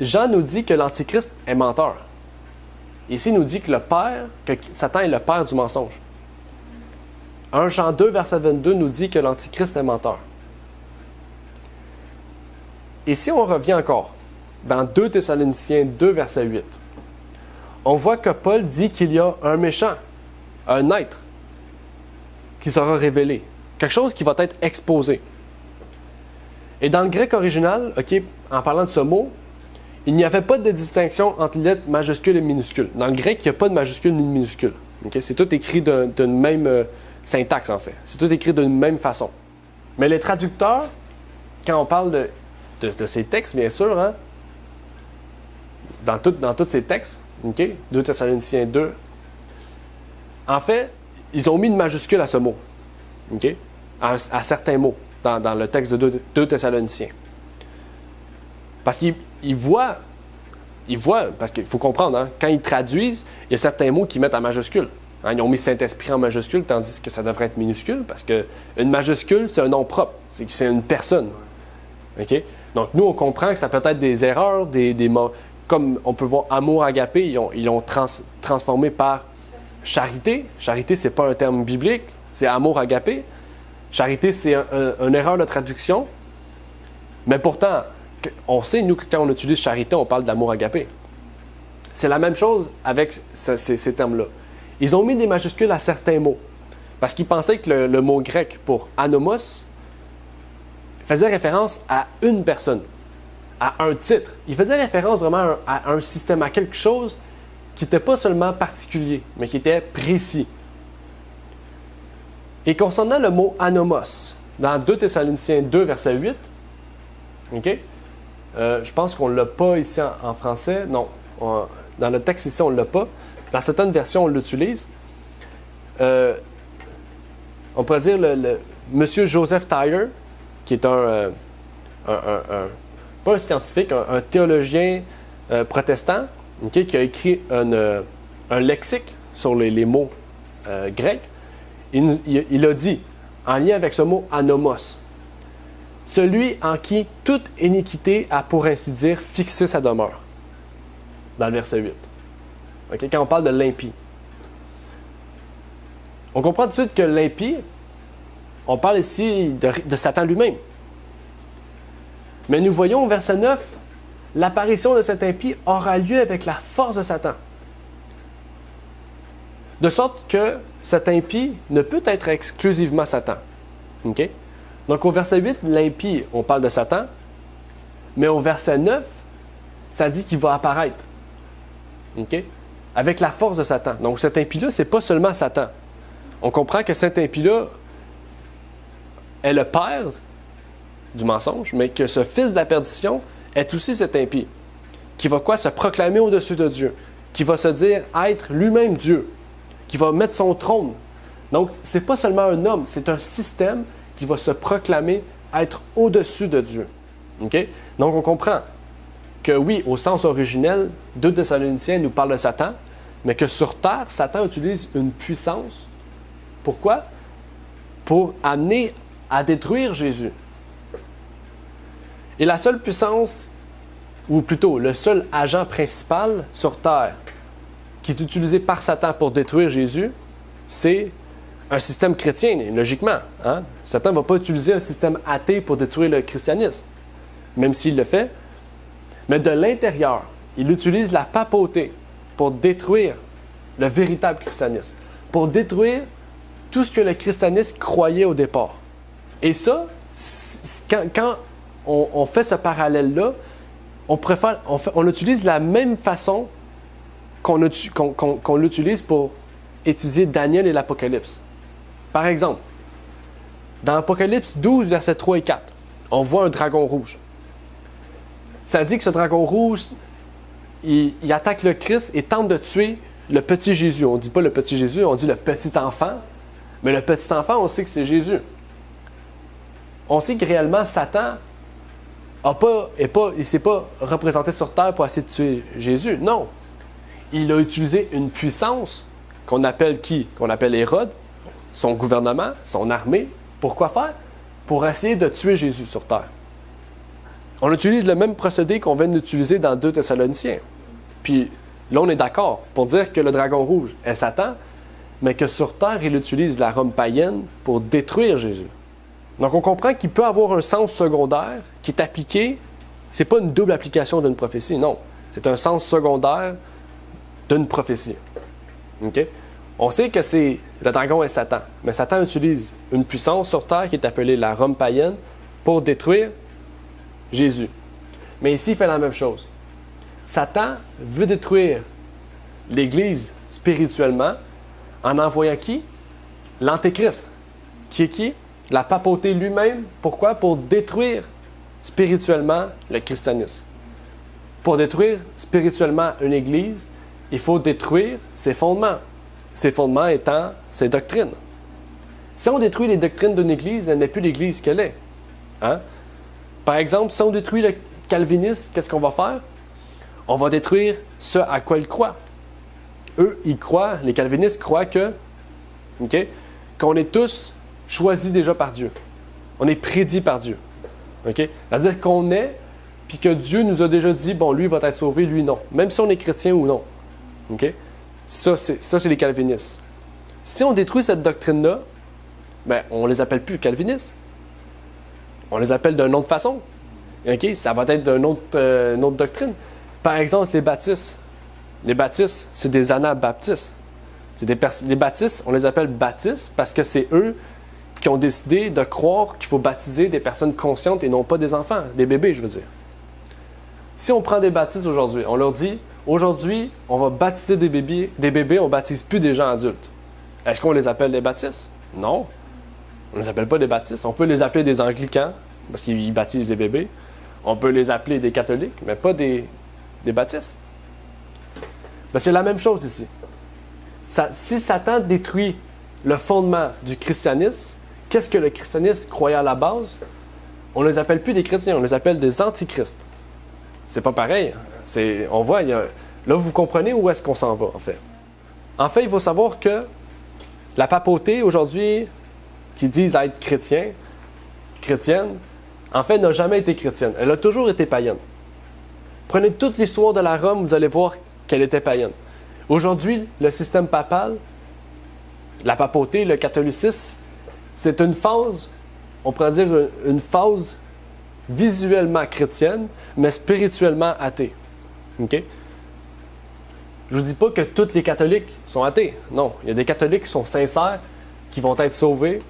Jean nous dit que l'Antichrist est menteur. Ici, il nous dit que Satan est le père du mensonge. 1 Jean 2, verset 22 nous dit que l'Antichrist est menteur. Et si on revient encore dans 2 Thessaloniciens 2, verset 8, on voit que Paul dit qu'il y a un méchant, un être, qui sera révélé. Quelque chose qui va être exposé. Et dans le grec original, en parlant de ce mot, il n'y avait pas de distinction entre les lettres majuscules et minuscules. Dans le grec, il n'y a pas de majuscule ni de minuscule. C'est tout écrit d'une même syntaxe, en fait. C'est tout écrit d'une même façon. Mais les traducteurs, quand on parle de ces textes, bien sûr, hein, dans tous ces textes, 2 Thessaloniciens 2, en fait, ils ont mis une majuscule à ce mot, à certains mots dans le texte de 2 Thessaloniciens. Parce qu'ils voient, parce qu'il faut comprendre, hein, quand ils traduisent, il y a certains mots qu'ils mettent en majuscule. Hein, ils ont mis Saint-Esprit en majuscule, tandis que ça devrait être minuscule, parce qu'une majuscule, c'est un nom propre, c'est une personne. Donc nous, on comprend que ça peut être des erreurs, des mots, comme on peut voir amour agapé, ils l'ont transformé par charité. Charité, c'est pas un terme biblique, c'est amour agapé. Charité, c'est une erreur de traduction. Mais pourtant, on sait, nous, que quand on utilise charité, on parle d'amour agapé. C'est la même chose avec ces termes-là. Ils ont mis des majuscules à certains mots. Parce qu'ils pensaient que le mot grec pour anomos faisait référence à une personne, à un titre. Il faisait référence vraiment à un système, à quelque chose qui n'était pas seulement particulier, mais qui était précis. Et concernant le mot anomos, dans 2 Thessaloniciens 2, verset 8, je pense qu'on ne l'a pas ici en français. Non, dans le texte ici, on ne l'a pas. Dans certaines versions, on l'utilise. On pourrait dire le Monsieur Joseph Tyler, qui est pas un scientifique, un théologien protestant, qui a écrit un lexique sur les mots grecs. Il a dit, en lien avec ce mot anomos, celui en qui toute iniquité a, pour ainsi dire, fixé sa demeure. Dans le verset 8. Quand on parle de l'impie. On comprend tout de suite que l'impie, on parle ici de Satan lui-même. Mais nous voyons au verset 9, l'apparition de cet impie aura lieu avec la force de Satan. De sorte que cet impie ne peut être exclusivement Satan. Donc au verset 8, l'impie, on parle de Satan, mais au verset 9, ça dit qu'il va apparaître. Avec la force de Satan. Donc cet impie-là, c'est pas seulement Satan. On comprend que cet impie-là est le père du mensonge, mais que ce fils de la perdition est aussi cet impie, qui va se proclamer au-dessus de Dieu, qui va se dire être lui-même Dieu, qui va mettre son trône. Donc, c'est pas seulement un homme, c'est un système qui va se proclamer être au-dessus de Dieu. Donc, on comprend que oui, au sens originel, 2 Thessaloniciens nous parle de Satan, mais que sur terre, Satan utilise une puissance. Pourquoi? Pour amener à détruire Jésus. Et la seule puissance, ou plutôt le seul agent principal sur terre qui est utilisé par Satan pour détruire Jésus, c'est un système chrétien, logiquement. Hein? Satan ne va pas utiliser un système athée pour détruire le christianisme, même s'il le fait. Mais de l'intérieur, il utilise la papauté pour détruire le véritable christianisme, pour détruire tout ce que le christianisme croyait au départ. Et ça, quand on fait ce parallèle-là, on utilise la même façon qu'on l'utilise pour étudier Daniel et l'Apocalypse. Par exemple, Dans Apocalypse 12, versets 3 et 4, on voit un dragon rouge. Ça dit que ce dragon rouge, il attaque le Christ et tente de tuer le petit Jésus. On ne dit pas le petit Jésus, on dit le petit enfant. Mais le petit enfant, on sait que c'est Jésus. On sait que réellement, Satan il ne s'est pas représenté sur terre pour essayer de tuer Jésus. Non. Il a utilisé une puissance qu'on appelle qui? Qu'on appelle Hérode, son gouvernement, son armée. Pour quoi faire? Pour essayer de tuer Jésus sur terre. On utilise le même procédé qu'on vient d'utiliser dans 2 Thessaloniciens. Puis là, on est d'accord pour dire que le dragon rouge est Satan, mais que sur terre, il utilise la Rome païenne pour détruire Jésus. Donc, on comprend qu'il peut avoir un sens secondaire qui est appliqué. Ce n'est pas une double application d'une prophétie, non. C'est un sens secondaire d'une prophétie. OK? On sait que le dragon est Satan, mais Satan utilise une puissance sur terre qui est appelée la Rome païenne pour détruire Jésus. Mais ici, il fait la même chose. Satan veut détruire l'Église spirituellement en envoyant qui? L'Antéchrist. Qui est qui? La papauté lui-même. Pourquoi? Pour détruire spirituellement le christianisme. Pour détruire spirituellement une Église, il faut détruire ses fondements. Ses fondements étant ses doctrines. Si on détruit les doctrines d'une Église, elle n'est plus l'Église qu'elle est. Hein? Par exemple, si on détruit le calvinisme, qu'est-ce qu'on va faire? On va détruire ce à quoi ils croient. Eux, ils croient, les calvinistes croient qu'on est tous choisis déjà par Dieu. On est prédits par Dieu. C'est-à-dire qu'on est, puis que Dieu nous a déjà dit, bon, lui va être sauvé, lui non. Même si on est chrétien ou non. Ça, c'est les calvinistes. Si on détruit cette doctrine-là, on ne les appelle plus calvinistes. On les appelle d'une autre façon. Ça va être d'une autre doctrine. Par exemple, les baptistes. Les baptistes, c'est des anabaptistes. Les baptistes, on les appelle baptistes parce que c'est eux qui ont décidé de croire qu'il faut baptiser des personnes conscientes et non pas des enfants, des bébés, je veux dire. Si on prend des baptistes aujourd'hui, on leur dit, aujourd'hui, on va baptiser des bébés, on ne baptise plus des gens adultes. Est-ce qu'on les appelle des baptistes? Non. On ne les appelle pas des baptistes. On peut les appeler des anglicans, parce qu'ils baptisent des bébés. On peut les appeler des catholiques, mais pas des baptistes. C'est la même chose ici. Si Satan détruit le fondement du christianisme, qu'est-ce que le christianisme croyait à la base? On ne les appelle plus des chrétiens, on les appelle des antichrists. C'est pas pareil. On voit, là, vous comprenez où est-ce qu'on s'en va, en fait. En fait, il faut savoir que la papauté, aujourd'hui, qui disent être chrétienne, en fait, n'a jamais été chrétienne. Elle a toujours été païenne. Prenez toute l'histoire de la Rome, vous allez voir qu'elle était païenne. Aujourd'hui, le système papal, la papauté, le catholicisme, c'est une phase, on pourrait dire une phase visuellement chrétienne, mais spirituellement athée. OK? Je ne vous dis pas que tous les catholiques sont athées. Non, il y a des catholiques qui sont sincères, qui vont être sauvés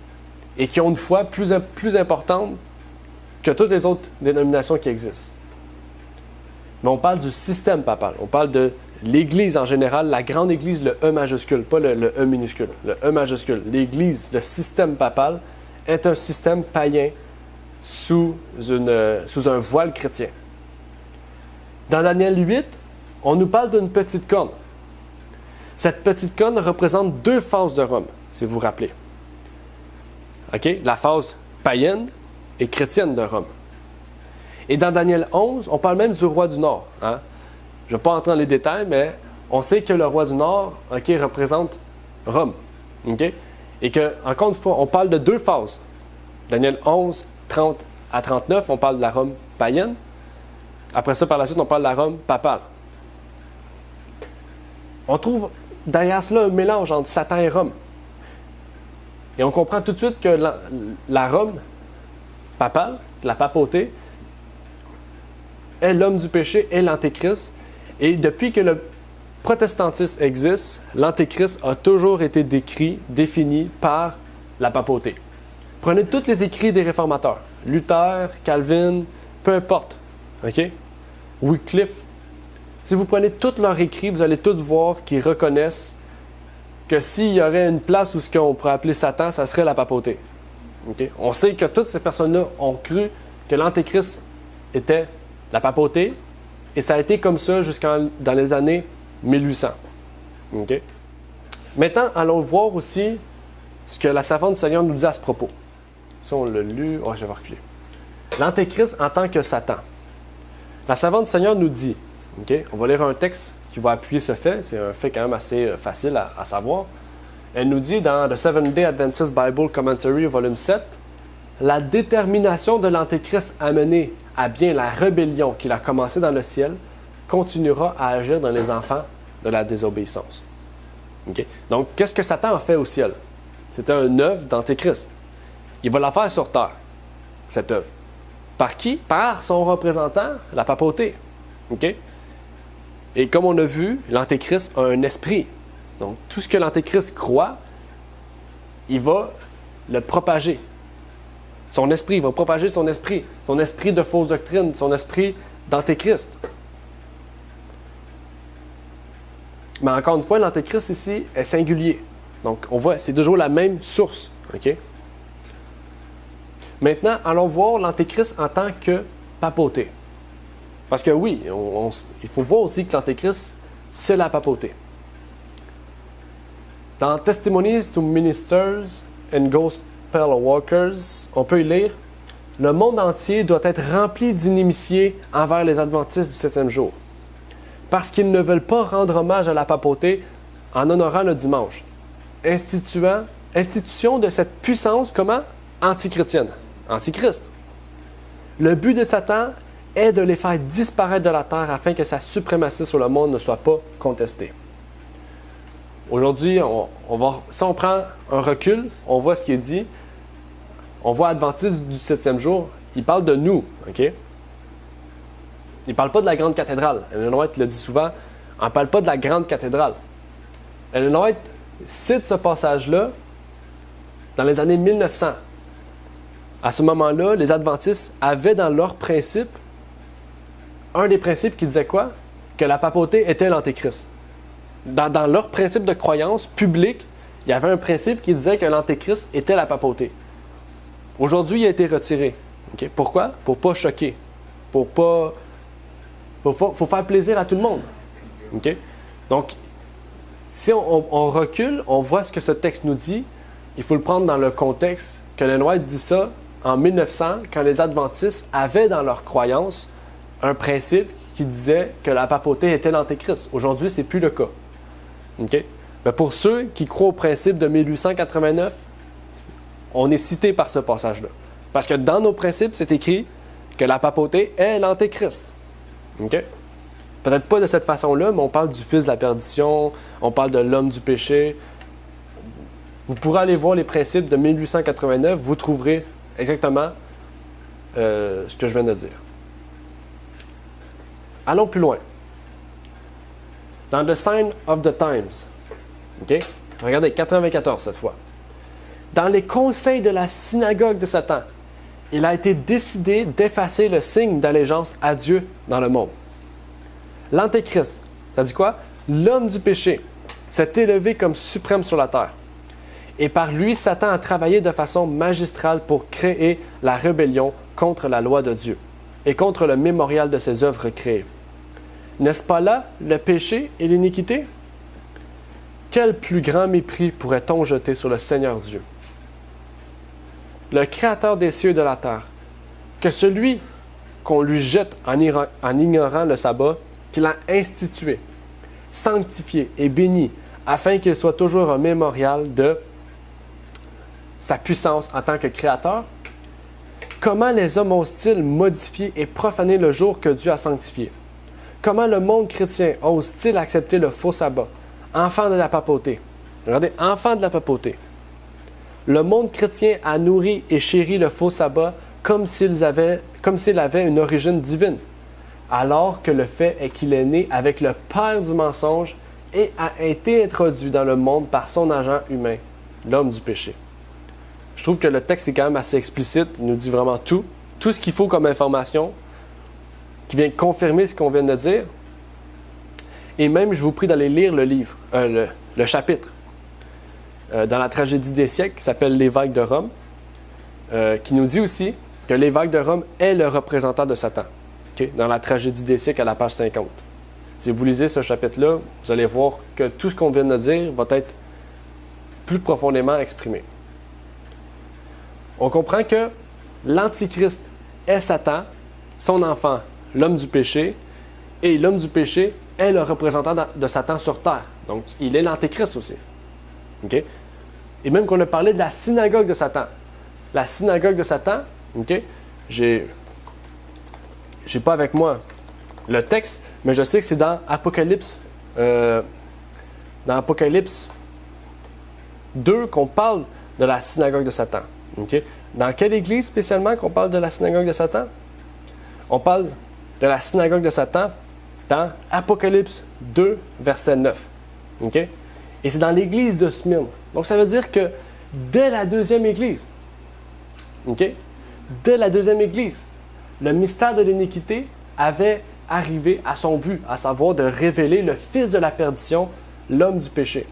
et qui ont une foi plus importante que toutes les autres dénominations qui existent. Mais on parle du système papal. On parle de l'Église en général, la grande Église, le E majuscule, pas le E minuscule, le E majuscule. L'Église, le système papal, est un système païen sous un voile chrétien. Dans Daniel 8, on nous parle d'une petite corne. Cette petite corne représente 2 phases de Rome, si vous vous rappelez. La phase païenne et chrétienne de Rome. Et dans Daniel 11, on parle même du roi du Nord. Hein? Je ne vais pas entrer dans les détails, mais on sait que le roi du Nord représente Rome. Et que, encore une fois, on parle de 2 phases. Daniel 11, 30 à 39, on parle de la Rome païenne. Après ça, par la suite, on parle de la Rome papale. On trouve derrière cela un mélange entre Satan et Rome. Et on comprend tout de suite que la Rome papale, la papauté, est l'homme du péché, est l'antéchrist. Et depuis que le protestantisme existe, l'antéchrist a toujours été défini par la papauté. Prenez tous les écrits des réformateurs. Luther, Calvin, peu importe. Wycliffe. Si vous prenez tous leurs écrits, vous allez tous voir qu'ils reconnaissent que s'il y aurait une place où ce qu'on pourrait appeler Satan, ça serait la papauté. Okay? On sait que toutes ces personnes-là ont cru que l'Antéchrist était la papauté, et ça a été comme ça dans les années 1800. Okay? Maintenant, allons voir aussi ce que la savante du Seigneur nous dit à ce propos. Ça, on l'a lu. Oh, je vais reculer. L'Antéchrist en tant que Satan. La savante du Seigneur nous dit, okay? On va lire un texte qui va appuyer ce fait. C'est un fait quand même assez facile à savoir. Elle nous dit dans The Seventh-day Adventist Bible Commentary, volume 7, la détermination de l'Antéchrist à mener à bien la rébellion qu'il a commencée dans le ciel continuera à agir dans les enfants de la désobéissance. Okay? Donc, qu'est-ce que Satan a fait au ciel? C'était une œuvre d'Antéchrist. Il va la faire sur terre, cette œuvre. Par qui? Par son représentant, la papauté. Okay? Et comme on a vu, l'Antéchrist a un esprit. Donc, tout ce que l'Antéchrist croit, il va le propager. Son esprit, il va propager son esprit de fausse doctrine, son esprit d'Antéchrist. Mais encore une fois, l'Antéchrist ici est singulier. Donc, on voit, c'est toujours la même source. Okay? Maintenant, allons voir l'Antéchrist en tant que papauté. Parce que oui, il faut voir aussi que l'Antéchrist, c'est la papauté. Dans Testimonies to Ministers and Gospel Workers, on peut y lire « Le monde entier doit être rempli d'inimitié envers les adventistes du 7e jour, parce qu'ils ne veulent pas rendre hommage à la papauté en honorant le dimanche, institution de cette puissance, comment? Antichrétienne, antichrist. Le but de Satan est de les faire disparaître de la terre afin que sa suprématie sur le monde ne soit pas contestée. » Aujourd'hui, si on prend un recul, on voit ce qui est dit. On voit Adventiste du 7e jour, il parle de nous, OK? Il ne parle pas de la grande cathédrale. Ellen White le dit souvent, on ne parle pas de la grande cathédrale. Ellen White cite ce passage-là dans les années 1900. À ce moment-là, les Adventistes avaient dans leur principe, un des principes qui disait quoi? Que la papauté était l'Antéchrist. Dans leur principe de croyance publique, il y avait un principe qui disait que l'Antéchrist était la papauté. Aujourd'hui, il a été retiré. Okay? Pourquoi? Pour ne pas choquer. Pour faire plaisir à tout le monde. Okay? Donc, si on recule, on voit ce que ce texte nous dit. Il faut le prendre dans le contexte que Ellen White dit ça en 1900, quand les Adventistes avaient dans leur croyance un principe qui disait que la papauté était l'Antéchrist. Aujourd'hui, ce n'est plus le cas. Okay? Mais pour ceux qui croient au principe de 1889, on est cité par ce passage-là. Parce que dans nos principes, c'est écrit que la papauté est l'Antéchrist. Okay? Peut-être pas de cette façon-là, mais on parle du fils de la perdition, on parle de l'homme du péché. Vous pourrez aller voir les principes de 1889, vous trouverez exactement ce que je viens de dire. Allons plus loin. Dans The Sign of the Times, okay? Regardez, 94 cette fois. Dans les conseils de la synagogue de Satan, il a été décidé d'effacer le signe d'allégeance à Dieu dans le monde. L'Antéchrist, ça dit quoi? L'homme du péché s'est élevé comme suprême sur la terre. Et par lui, Satan a travaillé de façon magistrale pour créer la rébellion contre la loi de Dieu et contre le mémorial de ses œuvres créées. N'est-ce pas là le péché et l'iniquité? Quel plus grand mépris pourrait-on jeter sur le Seigneur Dieu, le Créateur des cieux et de la terre, que celui qu'on lui jette en ignorant le sabbat, qu'il a institué, sanctifié et béni, afin qu'il soit toujours un mémorial de sa puissance en tant que Créateur? Comment les hommes ont-ils modifié et profané le jour que Dieu a sanctifié? Comment le monde chrétien ose-t-il accepter le faux sabbat, enfant de la papauté? Regardez, enfant de la papauté. Le monde chrétien a nourri et chéri le faux sabbat comme s'il avait une origine divine, alors que le fait est qu'il est né avec le père du mensonge et a été introduit dans le monde par son agent humain, l'homme du péché. Je trouve que le texte est quand même assez explicite, il nous dit vraiment tout ce qu'il faut comme information, qui vient confirmer ce qu'on vient de dire. Et même, je vous prie d'aller lire le livre, le chapitre dans la tragédie des siècles qui s'appelle « L'évêque de Rome ». qui nous dit aussi que l'évêque de Rome est le représentant de Satan, okay? Dans la tragédie des siècles à la page 50. Si vous lisez ce chapitre-là, vous allez voir que tout ce qu'on vient de dire va être plus profondément exprimé. On comprend que l'Antichrist est Satan, son enfant, l'homme du péché, et l'homme du péché est le représentant de Satan sur terre. Donc, il est l'Antéchrist aussi. Okay? Et même qu'on a parlé de la synagogue de Satan. La synagogue de Satan, okay? J'ai pas avec moi le texte, mais je sais que c'est dans Apocalypse 2 qu'on parle de la synagogue de Satan. Okay? Dans quelle église spécialement qu'on parle de la synagogue de Satan? On parle de la synagogue de Satan dans Apocalypse 2, verset 9. Okay? Et c'est dans l'église de Smyrne. Donc ça veut dire que dès la deuxième église, okay? Dès la deuxième église, le mystère de l'iniquité avait arrivé à son but, à savoir de révéler le fils de la perdition, l'homme du péché.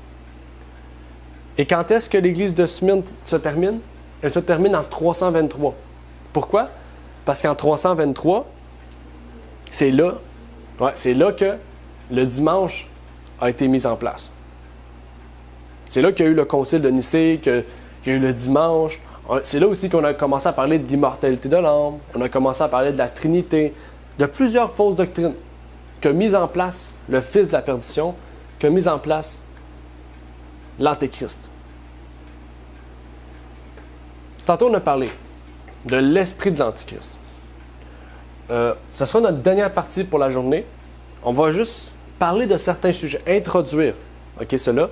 Et quand est-ce que l'église de Smyrne se termine? Elle se termine en 323. Pourquoi? Parce qu'en 323, c'est là que le dimanche a été mis en place. C'est là qu'il y a eu le concile de Nicée, qu'il y a eu le dimanche. C'est là aussi qu'on a commencé à parler de l'immortalité de l'âme. On a commencé à parler de la Trinité. Il y a plusieurs fausses doctrines qu'a mis en place le Fils de la perdition, qu'a mis en place l'Antéchrist. Tantôt, on a parlé de l'esprit de l'Antichrist. Ce sera notre dernière partie pour la journée. On va juste parler de certains sujets, introduire cela.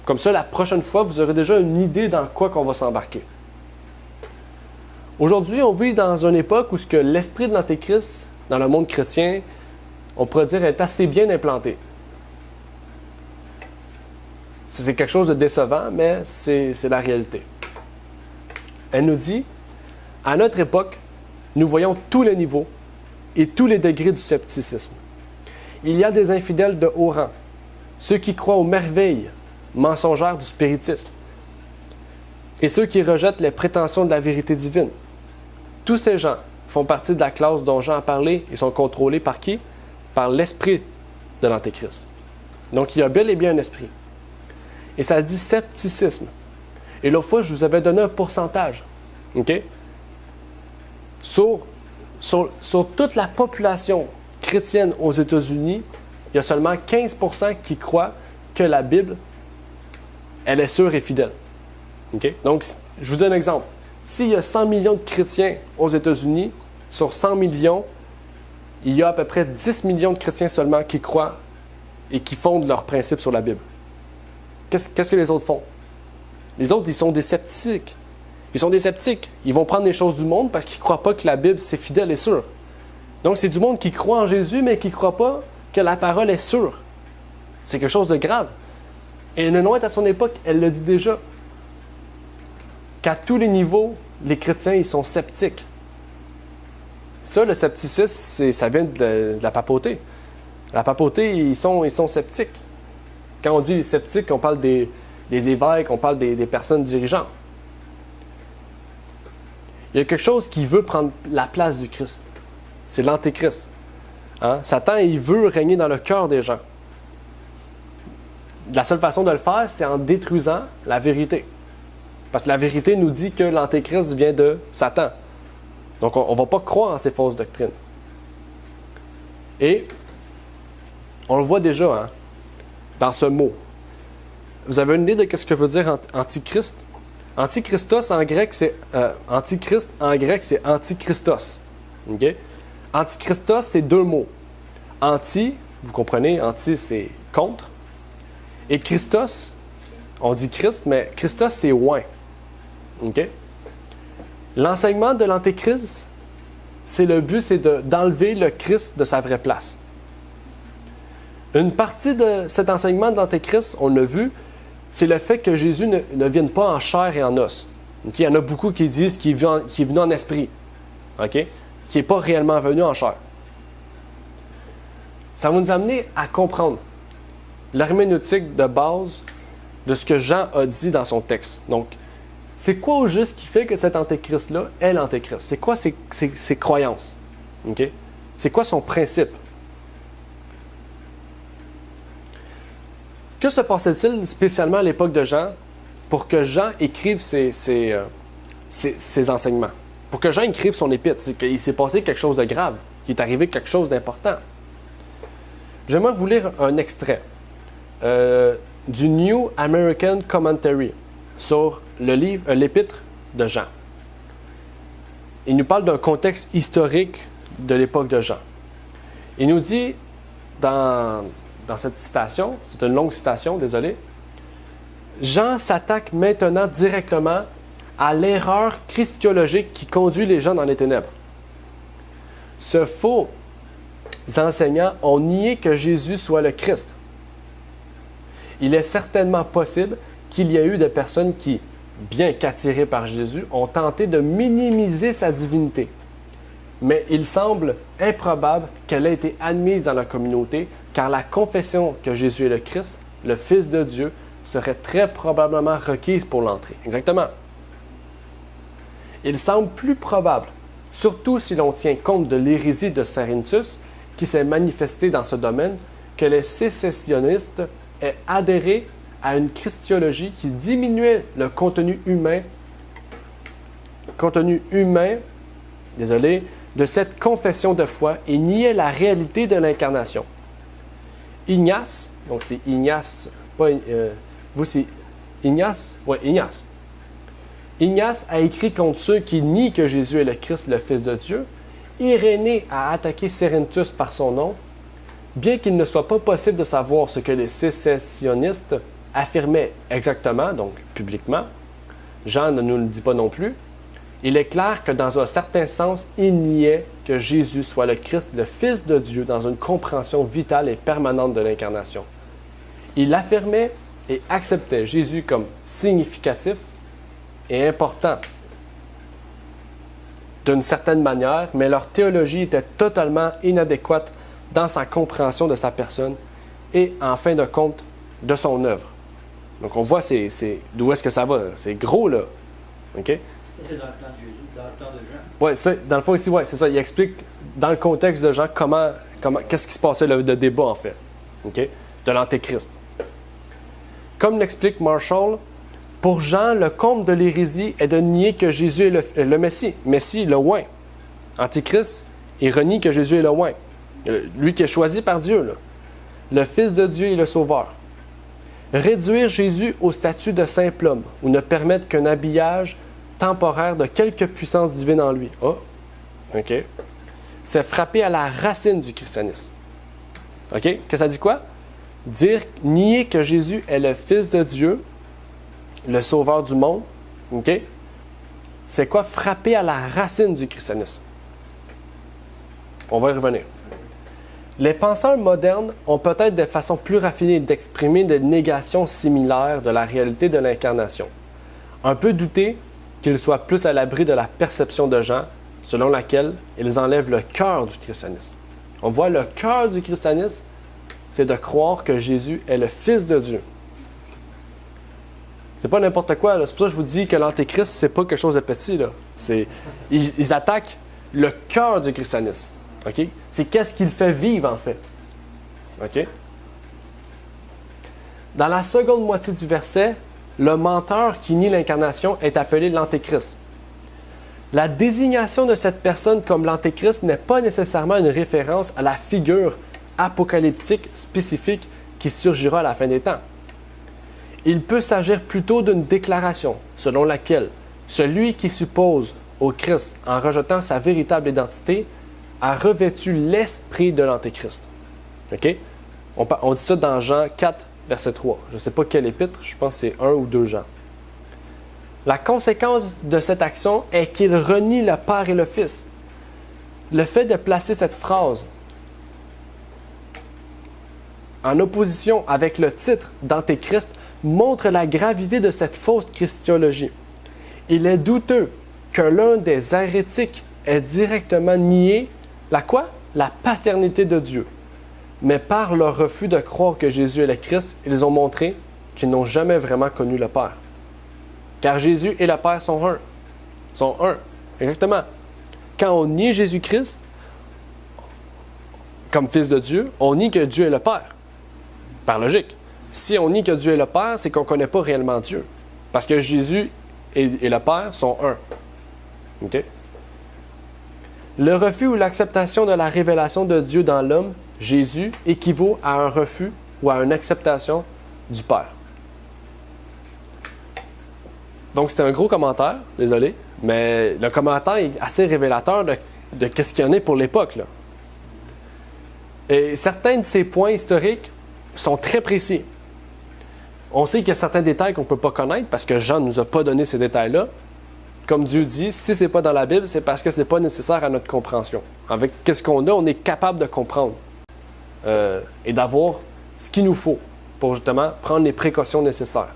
Comme ça, la prochaine fois, vous aurez déjà une idée dans quoi qu'on va s'embarquer. Aujourd'hui, on vit dans une époque où l'esprit de l'Antéchrist, dans le monde chrétien, on pourrait dire, est assez bien implanté. C'est quelque chose de décevant, mais c'est la réalité. Elle nous dit, à notre époque, nous voyons tous les niveaux et tous les degrés du scepticisme. Il y a des infidèles de haut rang, ceux qui croient aux merveilles mensongères du spiritisme, et ceux qui rejettent les prétentions de la vérité divine. Tous ces gens font partie de la classe dont Jean a parlé et sont contrôlés par qui? Par l'esprit de l'Antéchrist. Donc, il y a bel et bien un esprit. Et ça dit scepticisme. Et l'autre fois, je vous avais donné un pourcentage. OK? Sur toute la population chrétienne aux États-Unis, il y a seulement 15% qui croient que la Bible, elle est sûre et fidèle. OK? Donc, je vous donne un exemple. S'il y a 100 millions de chrétiens aux États-Unis, sur 100 millions, il y a à peu près 10 millions de chrétiens seulement qui croient et qui fondent leurs principes sur la Bible. Qu'est-ce que les autres font? Les autres, ils sont des sceptiques. Ils sont des sceptiques. Ils vont prendre les choses du monde parce qu'ils ne croient pas que la Bible, c'est fidèle et sûr. Donc, c'est du monde qui croit en Jésus, mais qui ne croit pas que la parole est sûre. C'est quelque chose de grave. Et Ellen White, à son époque, elle le dit déjà. Qu'à tous les niveaux, les chrétiens, ils sont sceptiques. Ça, le scepticisme, ça vient de la papauté. La papauté, ils sont sceptiques. Quand on dit les sceptiques, on parle des évêques, on parle des personnes dirigeantes. Il y a quelque chose qui veut prendre la place du Christ. C'est l'Antéchrist. Hein? Satan, il veut régner dans le cœur des gens. La seule façon de le faire, c'est en détruisant la vérité. Parce que la vérité nous dit que l'Antéchrist vient de Satan. Donc, on ne va pas croire en ces fausses doctrines. Et on le voit déjà hein, dans ce mot. Vous avez une idée de ce que veut dire antichrist? Antichristos en grec, c'est antichrist en grec, c'est antichristos. Okay? Antichristos, c'est deux mots. Anti, vous comprenez, anti, c'est contre. Et Christos, on dit Christ, mais Christos, c'est oint. Okay? L'enseignement de l'Antéchrist, le but, c'est d'enlever le Christ de sa vraie place. Une partie de cet enseignement de l'Antéchrist, on l'a vu, c'est le fait que Jésus ne vienne pas en chair et en os. Okay? Il y en a beaucoup qui disent qu'il est venu en esprit, okay? Qui n'est pas réellement venu en chair. Ça va nous amener à comprendre l'herméneutique de base de ce que Jean a dit dans son texte. Donc, c'est quoi au juste qui fait que cet antéchrist-là est l'antéchrist? C'est quoi ses croyances? Okay? C'est quoi son principe? Que se passait-il spécialement à l'époque de Jean pour que Jean écrive ses enseignements? Pour que Jean écrive son épître, c'est qu'il s'est passé quelque chose de grave, qu'il est arrivé quelque chose d'important. J'aimerais vous lire un extrait du New American Commentary sur l'épître de Jean. Il nous parle d'un contexte historique de l'époque de Jean. Il nous dit dans cette citation, c'est une longue citation, désolé, Jean s'attaque maintenant directement à l'erreur christologique qui conduit les gens dans les ténèbres. Ce faux enseignants ont nié que Jésus soit le Christ. Il est certainement possible qu'il y ait eu des personnes qui, bien qu'attirées par Jésus, ont tenté de minimiser sa divinité. Mais il semble improbable qu'elle ait été admise dans la communauté, car la confession que Jésus est le Christ, le Fils de Dieu, serait très probablement requise pour l'entrée. Exactement. Il semble plus probable, surtout si l'on tient compte de l'hérésie de Cerinthus, qui s'est manifestée dans ce domaine, que les sécessionnistes aient adhéré à une christologie qui diminuait le contenu humain de cette confession de foi et niait la réalité de l'incarnation. Ignace, donc c'est Ignace, pas vous c'est Ignace, ouais Ignace. Ignace a écrit contre ceux qui nient que Jésus est le Christ, le Fils de Dieu. Irénée a attaqué Cerinthus par son nom, bien qu'il ne soit pas possible de savoir ce que les sécessionnistes affirmaient exactement, donc publiquement. Jean ne nous le dit pas non plus. Il est clair que dans un certain sens, il niait que Jésus soit le Christ, le Fils de Dieu, dans une compréhension vitale et permanente de l'incarnation. Il affirmait et acceptait Jésus comme significatif et important d'une certaine manière, mais leur théologie était totalement inadéquate dans sa compréhension de sa personne et, en fin de compte, de son œuvre. Donc, on voit d'où est-ce que ça va. C'est gros, là. OK? Ça, c'est dans le temps de Jésus, dans le temps de Jean. Oui, dans le fond, ici, c'est ça. Il explique, dans le contexte de Jean, qu'est-ce qui se passait, le débat, en fait, OK? De l'Antéchrist. Comme l'explique Marshall, pour Jean, le comble de l'hérésie est de nier que Jésus est le Messie. Messie, le oint. Antichrist, il renie que Jésus est le oint. Lui qui est choisi par Dieu, là. Le Fils de Dieu et le Sauveur. Réduire Jésus au statut de simple homme ou ne permettre qu'un habillage temporaire de quelque puissance divine en lui. Oh, OK. C'est frapper à la racine du christianisme. OK? Que ça dit quoi? Nier que Jésus est le Fils de Dieu, le Sauveur du monde. OK? C'est quoi? Frapper à la racine du christianisme. On va y revenir. Les penseurs modernes ont peut-être des façons plus raffinées d'exprimer des négations similaires de la réalité de l'incarnation. Un peu douté qu'ils soient plus à l'abri de la perception de Jean, selon laquelle ils enlèvent le cœur du christianisme. On voit le cœur du christianisme, c'est de croire que Jésus est le Fils de Dieu. C'est pas n'importe quoi, là. C'est pour ça que je vous dis que l'Antéchrist, c'est pas quelque chose de petit, là. Ils attaquent le cœur du christianisme. OK? C'est qu'est-ce qu'il fait vivre, en fait. OK? Dans la seconde moitié du verset, le menteur qui nie l'incarnation est appelé l'Antéchrist. La désignation de cette personne comme l'Antéchrist n'est pas nécessairement une référence à la figure apocalyptique spécifique qui surgira à la fin des temps. Il peut s'agir plutôt d'une déclaration selon laquelle celui qui suppose au Christ en rejetant sa véritable identité a revêtu l'esprit de l'Antéchrist. OK? On dit ça dans Jean 4, verset 3. Je ne sais pas quel épître, je pense que c'est 1 ou 2 Jean. La conséquence de cette action est qu'il renie le Père et le Fils. Le fait de placer cette phrase en opposition avec le titre d'Antéchrist montre la gravité de cette fausse christologie. Il est douteux que l'un des hérétiques ait directement nié la quoi? La paternité de Dieu. Mais par leur refus de croire que Jésus est le Christ, ils ont montré qu'ils n'ont jamais vraiment connu le Père. Car Jésus et le Père sont un. Sont un. Exactement. Quand on nie Jésus-Christ comme Fils de Dieu, on nie que Dieu est le Père. Par logique. Si on nie que Dieu est le Père, c'est qu'on ne connaît pas réellement Dieu. Parce que Jésus et le Père sont un. OK? Le refus ou l'acceptation de la révélation de Dieu dans l'homme, Jésus, équivaut à un refus ou à une acceptation du Père. Donc, c'est un gros commentaire, désolé, mais le commentaire est assez révélateur de qu'est-ce qu'il y en est pour l'époque, là. Et certains de ces points historiques sont très précis. On sait qu'il y a certains détails qu'on ne peut pas connaître parce que Jean ne nous a pas donné ces détails-là. Comme Dieu dit, si ce n'est pas dans la Bible, c'est parce que ce n'est pas nécessaire à notre compréhension. Avec qu'est-ce qu'on a, on est capable de comprendre et d'avoir ce qu'il nous faut pour justement prendre les précautions nécessaires.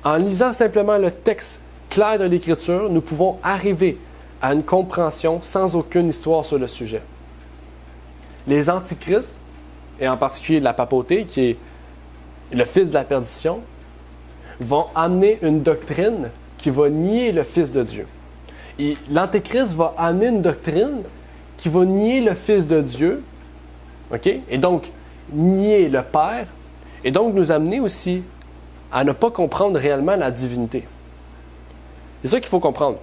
En lisant simplement le texte clair de l'Écriture, nous pouvons arriver à une compréhension sans aucune histoire sur le sujet. Les antichrists, et en particulier la papauté, qui est le fils de la perdition, vont amener une doctrine qui va nier le Fils de Dieu. Et l'Antéchrist va amener une doctrine qui va nier le Fils de Dieu, OK? Et donc, nier le Père, et donc nous amener aussi à ne pas comprendre réellement la divinité. C'est ça qu'il faut comprendre.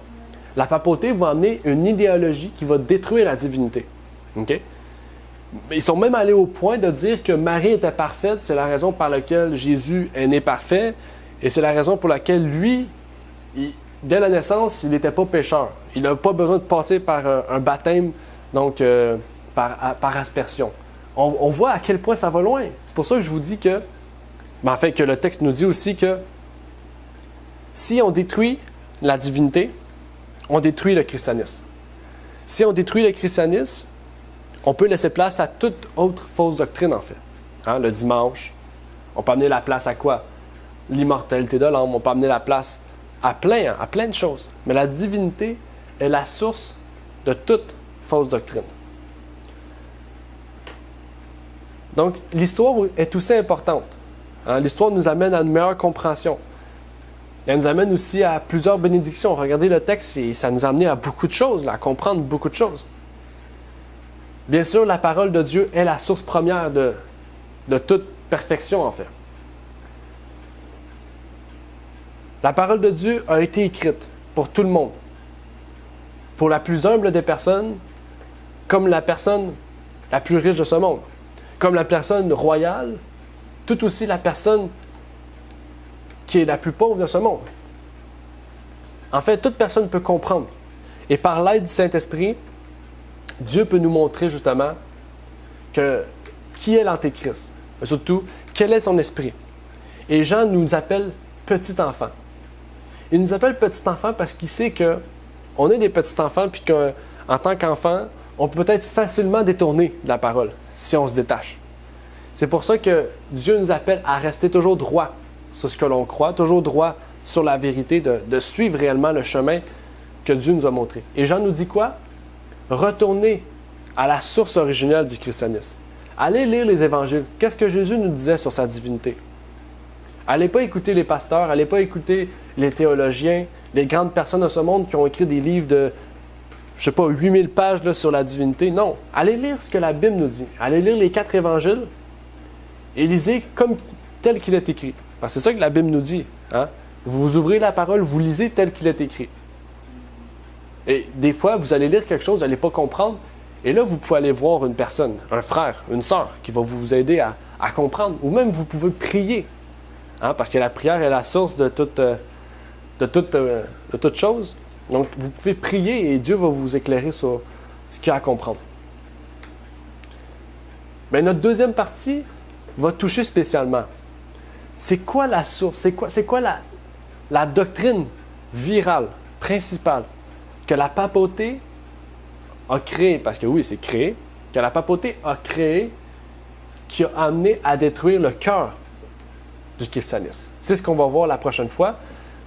La papauté va amener une idéologie qui va détruire la divinité. OK? Ils sont même allés au point de dire que Marie était parfaite, c'est la raison par laquelle Jésus est né parfait, et c'est la raison pour laquelle lui, dès la naissance, il n'était pas pécheur. Il n'a pas besoin de passer par un baptême, donc par aspersion. On voit à quel point ça va loin. C'est pour ça que je vous dis que, en fait, que le texte nous dit aussi que si on détruit la divinité, on détruit le christianisme. Si on détruit le christianisme, on peut laisser place à toute autre fausse doctrine, en fait. Hein, le dimanche, on peut amener la place à quoi? L'immortalité de l'âme, on peut amener la place à plein de choses. Mais la divinité est la source de toute fausse doctrine. Donc, l'histoire est aussi importante. Hein, l'histoire nous amène à une meilleure compréhension. Elle nous amène aussi à plusieurs bénédictions. Regardez le texte, et ça nous a amené à beaucoup de choses, à comprendre beaucoup de choses. Bien sûr, la parole de Dieu est la source première de toute perfection, en fait. La parole de Dieu a été écrite pour tout le monde. Pour la plus humble des personnes, comme la personne la plus riche de ce monde. Comme la personne royale, tout aussi la personne qui est la plus pauvre de ce monde. En fait, toute personne peut comprendre. Et par l'aide du Saint-Esprit, Dieu peut nous montrer justement qui est l'Antéchrist. Mais surtout, quel est son esprit. Et Jean nous appelle petit enfant. Il nous appelle petit enfant parce qu'il sait qu'on est des petits enfants puis qu'en tant qu'enfant, on peut être facilement détourné de la parole si on se détache. C'est pour ça que Dieu nous appelle à rester toujours droit sur ce que l'on croit, toujours droit sur la vérité, de suivre réellement le chemin que Dieu nous a montré. Et Jean nous dit quoi? Retournez à la source originelle du christianisme. Allez lire les évangiles. Qu'est-ce que Jésus nous disait sur sa divinité? Allez pas écouter les pasteurs, allez pas écouter les théologiens, les grandes personnes de ce monde qui ont écrit des livres de, 8000 pages là, sur la divinité. Non, allez lire ce que la Bible nous dit. Allez lire les 4 évangiles et lisez tel qu'il est écrit. Parce que c'est ça que la Bible nous dit. Hein? Vous ouvrez la parole, vous lisez tel qu'il est écrit. Et des fois, vous allez lire quelque chose, vous n'allez pas comprendre. Et là, vous pouvez aller voir une personne, un frère, une sœur, qui va vous aider à comprendre. Ou même, vous pouvez prier. Hein? Parce que la prière est la source de toute chose. Donc, vous pouvez prier et Dieu va vous éclairer sur ce qu'il y a à comprendre. Mais notre deuxième partie va toucher spécialement. C'est quoi la source? C'est quoi la doctrine virale, principale, que la papauté a créée? Parce que oui, c'est créé. Que la papauté a créé, qui a amené à détruire le cœur du christianisme. C'est ce qu'on va voir la prochaine fois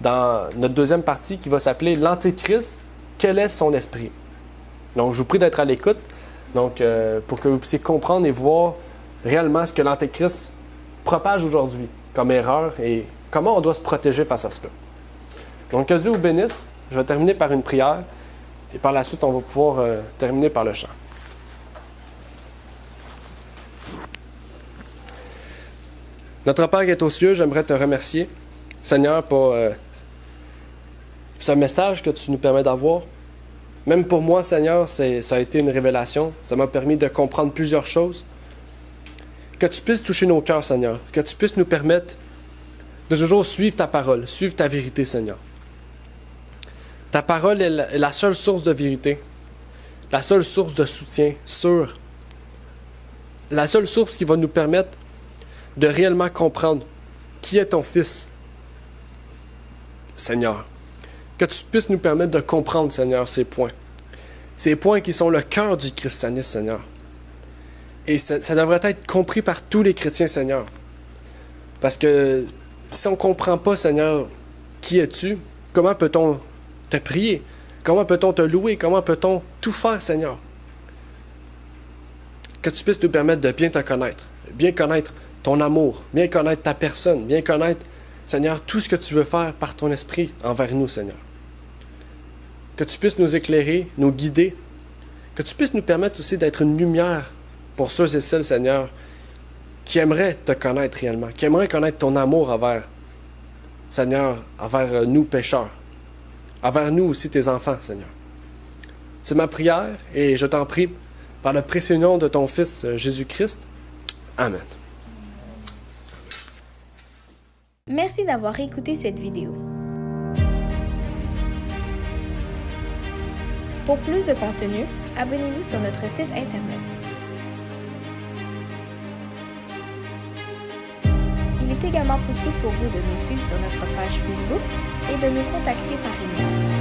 dans notre deuxième partie qui va s'appeler l'Antéchrist. Quel est son esprit? Donc, je vous prie d'être à l'écoute pour que vous puissiez comprendre et voir réellement ce que l'Antéchrist propage aujourd'hui comme erreur et comment on doit se protéger face à cela. Donc, que Dieu vous bénisse. Je vais terminer par une prière et par la suite, on va pouvoir terminer par le chant. Notre Père qui est aux cieux, j'aimerais te remercier, Seigneur, pour ce message que tu nous permets d'avoir. Même pour moi, Seigneur, ça a été une révélation. Ça m'a permis de comprendre plusieurs choses. Que tu puisses toucher nos cœurs, Seigneur. Que tu puisses nous permettre de toujours suivre ta parole, suivre ta vérité, Seigneur. Ta parole est la seule source de vérité, la seule source de soutien sûr, la seule source qui va nous permettre de réellement comprendre qui est ton Fils, Seigneur. Que tu puisses nous permettre de comprendre, Seigneur, ces points qui sont le cœur du christianisme, Seigneur. Et ça devrait être compris par tous les chrétiens, Seigneur. Parce que si on ne comprend pas, Seigneur, qui es-tu, comment peut-on te prier? Comment peut-on te louer? Comment peut-on tout faire, Seigneur? Que tu puisses nous permettre de bien te connaître, bien connaître ton amour, bien connaître ta personne, bien connaître, Seigneur, tout ce que tu veux faire par ton esprit envers nous, Seigneur. Que tu puisses nous éclairer, nous guider, que tu puisses nous permettre aussi d'être une lumière pour ceux et celles, Seigneur, qui aimeraient te connaître réellement, qui aimeraient connaître ton amour envers, Seigneur, envers nous pécheurs, envers nous aussi tes enfants, Seigneur. C'est ma prière et je t'en prie, par le précieux nom de ton Fils Jésus-Christ. Amen. Merci d'avoir écouté cette vidéo. Pour plus de contenu, abonnez-vous sur notre site Internet. Il est également possible pour vous de nous suivre sur notre page Facebook et de nous contacter par email.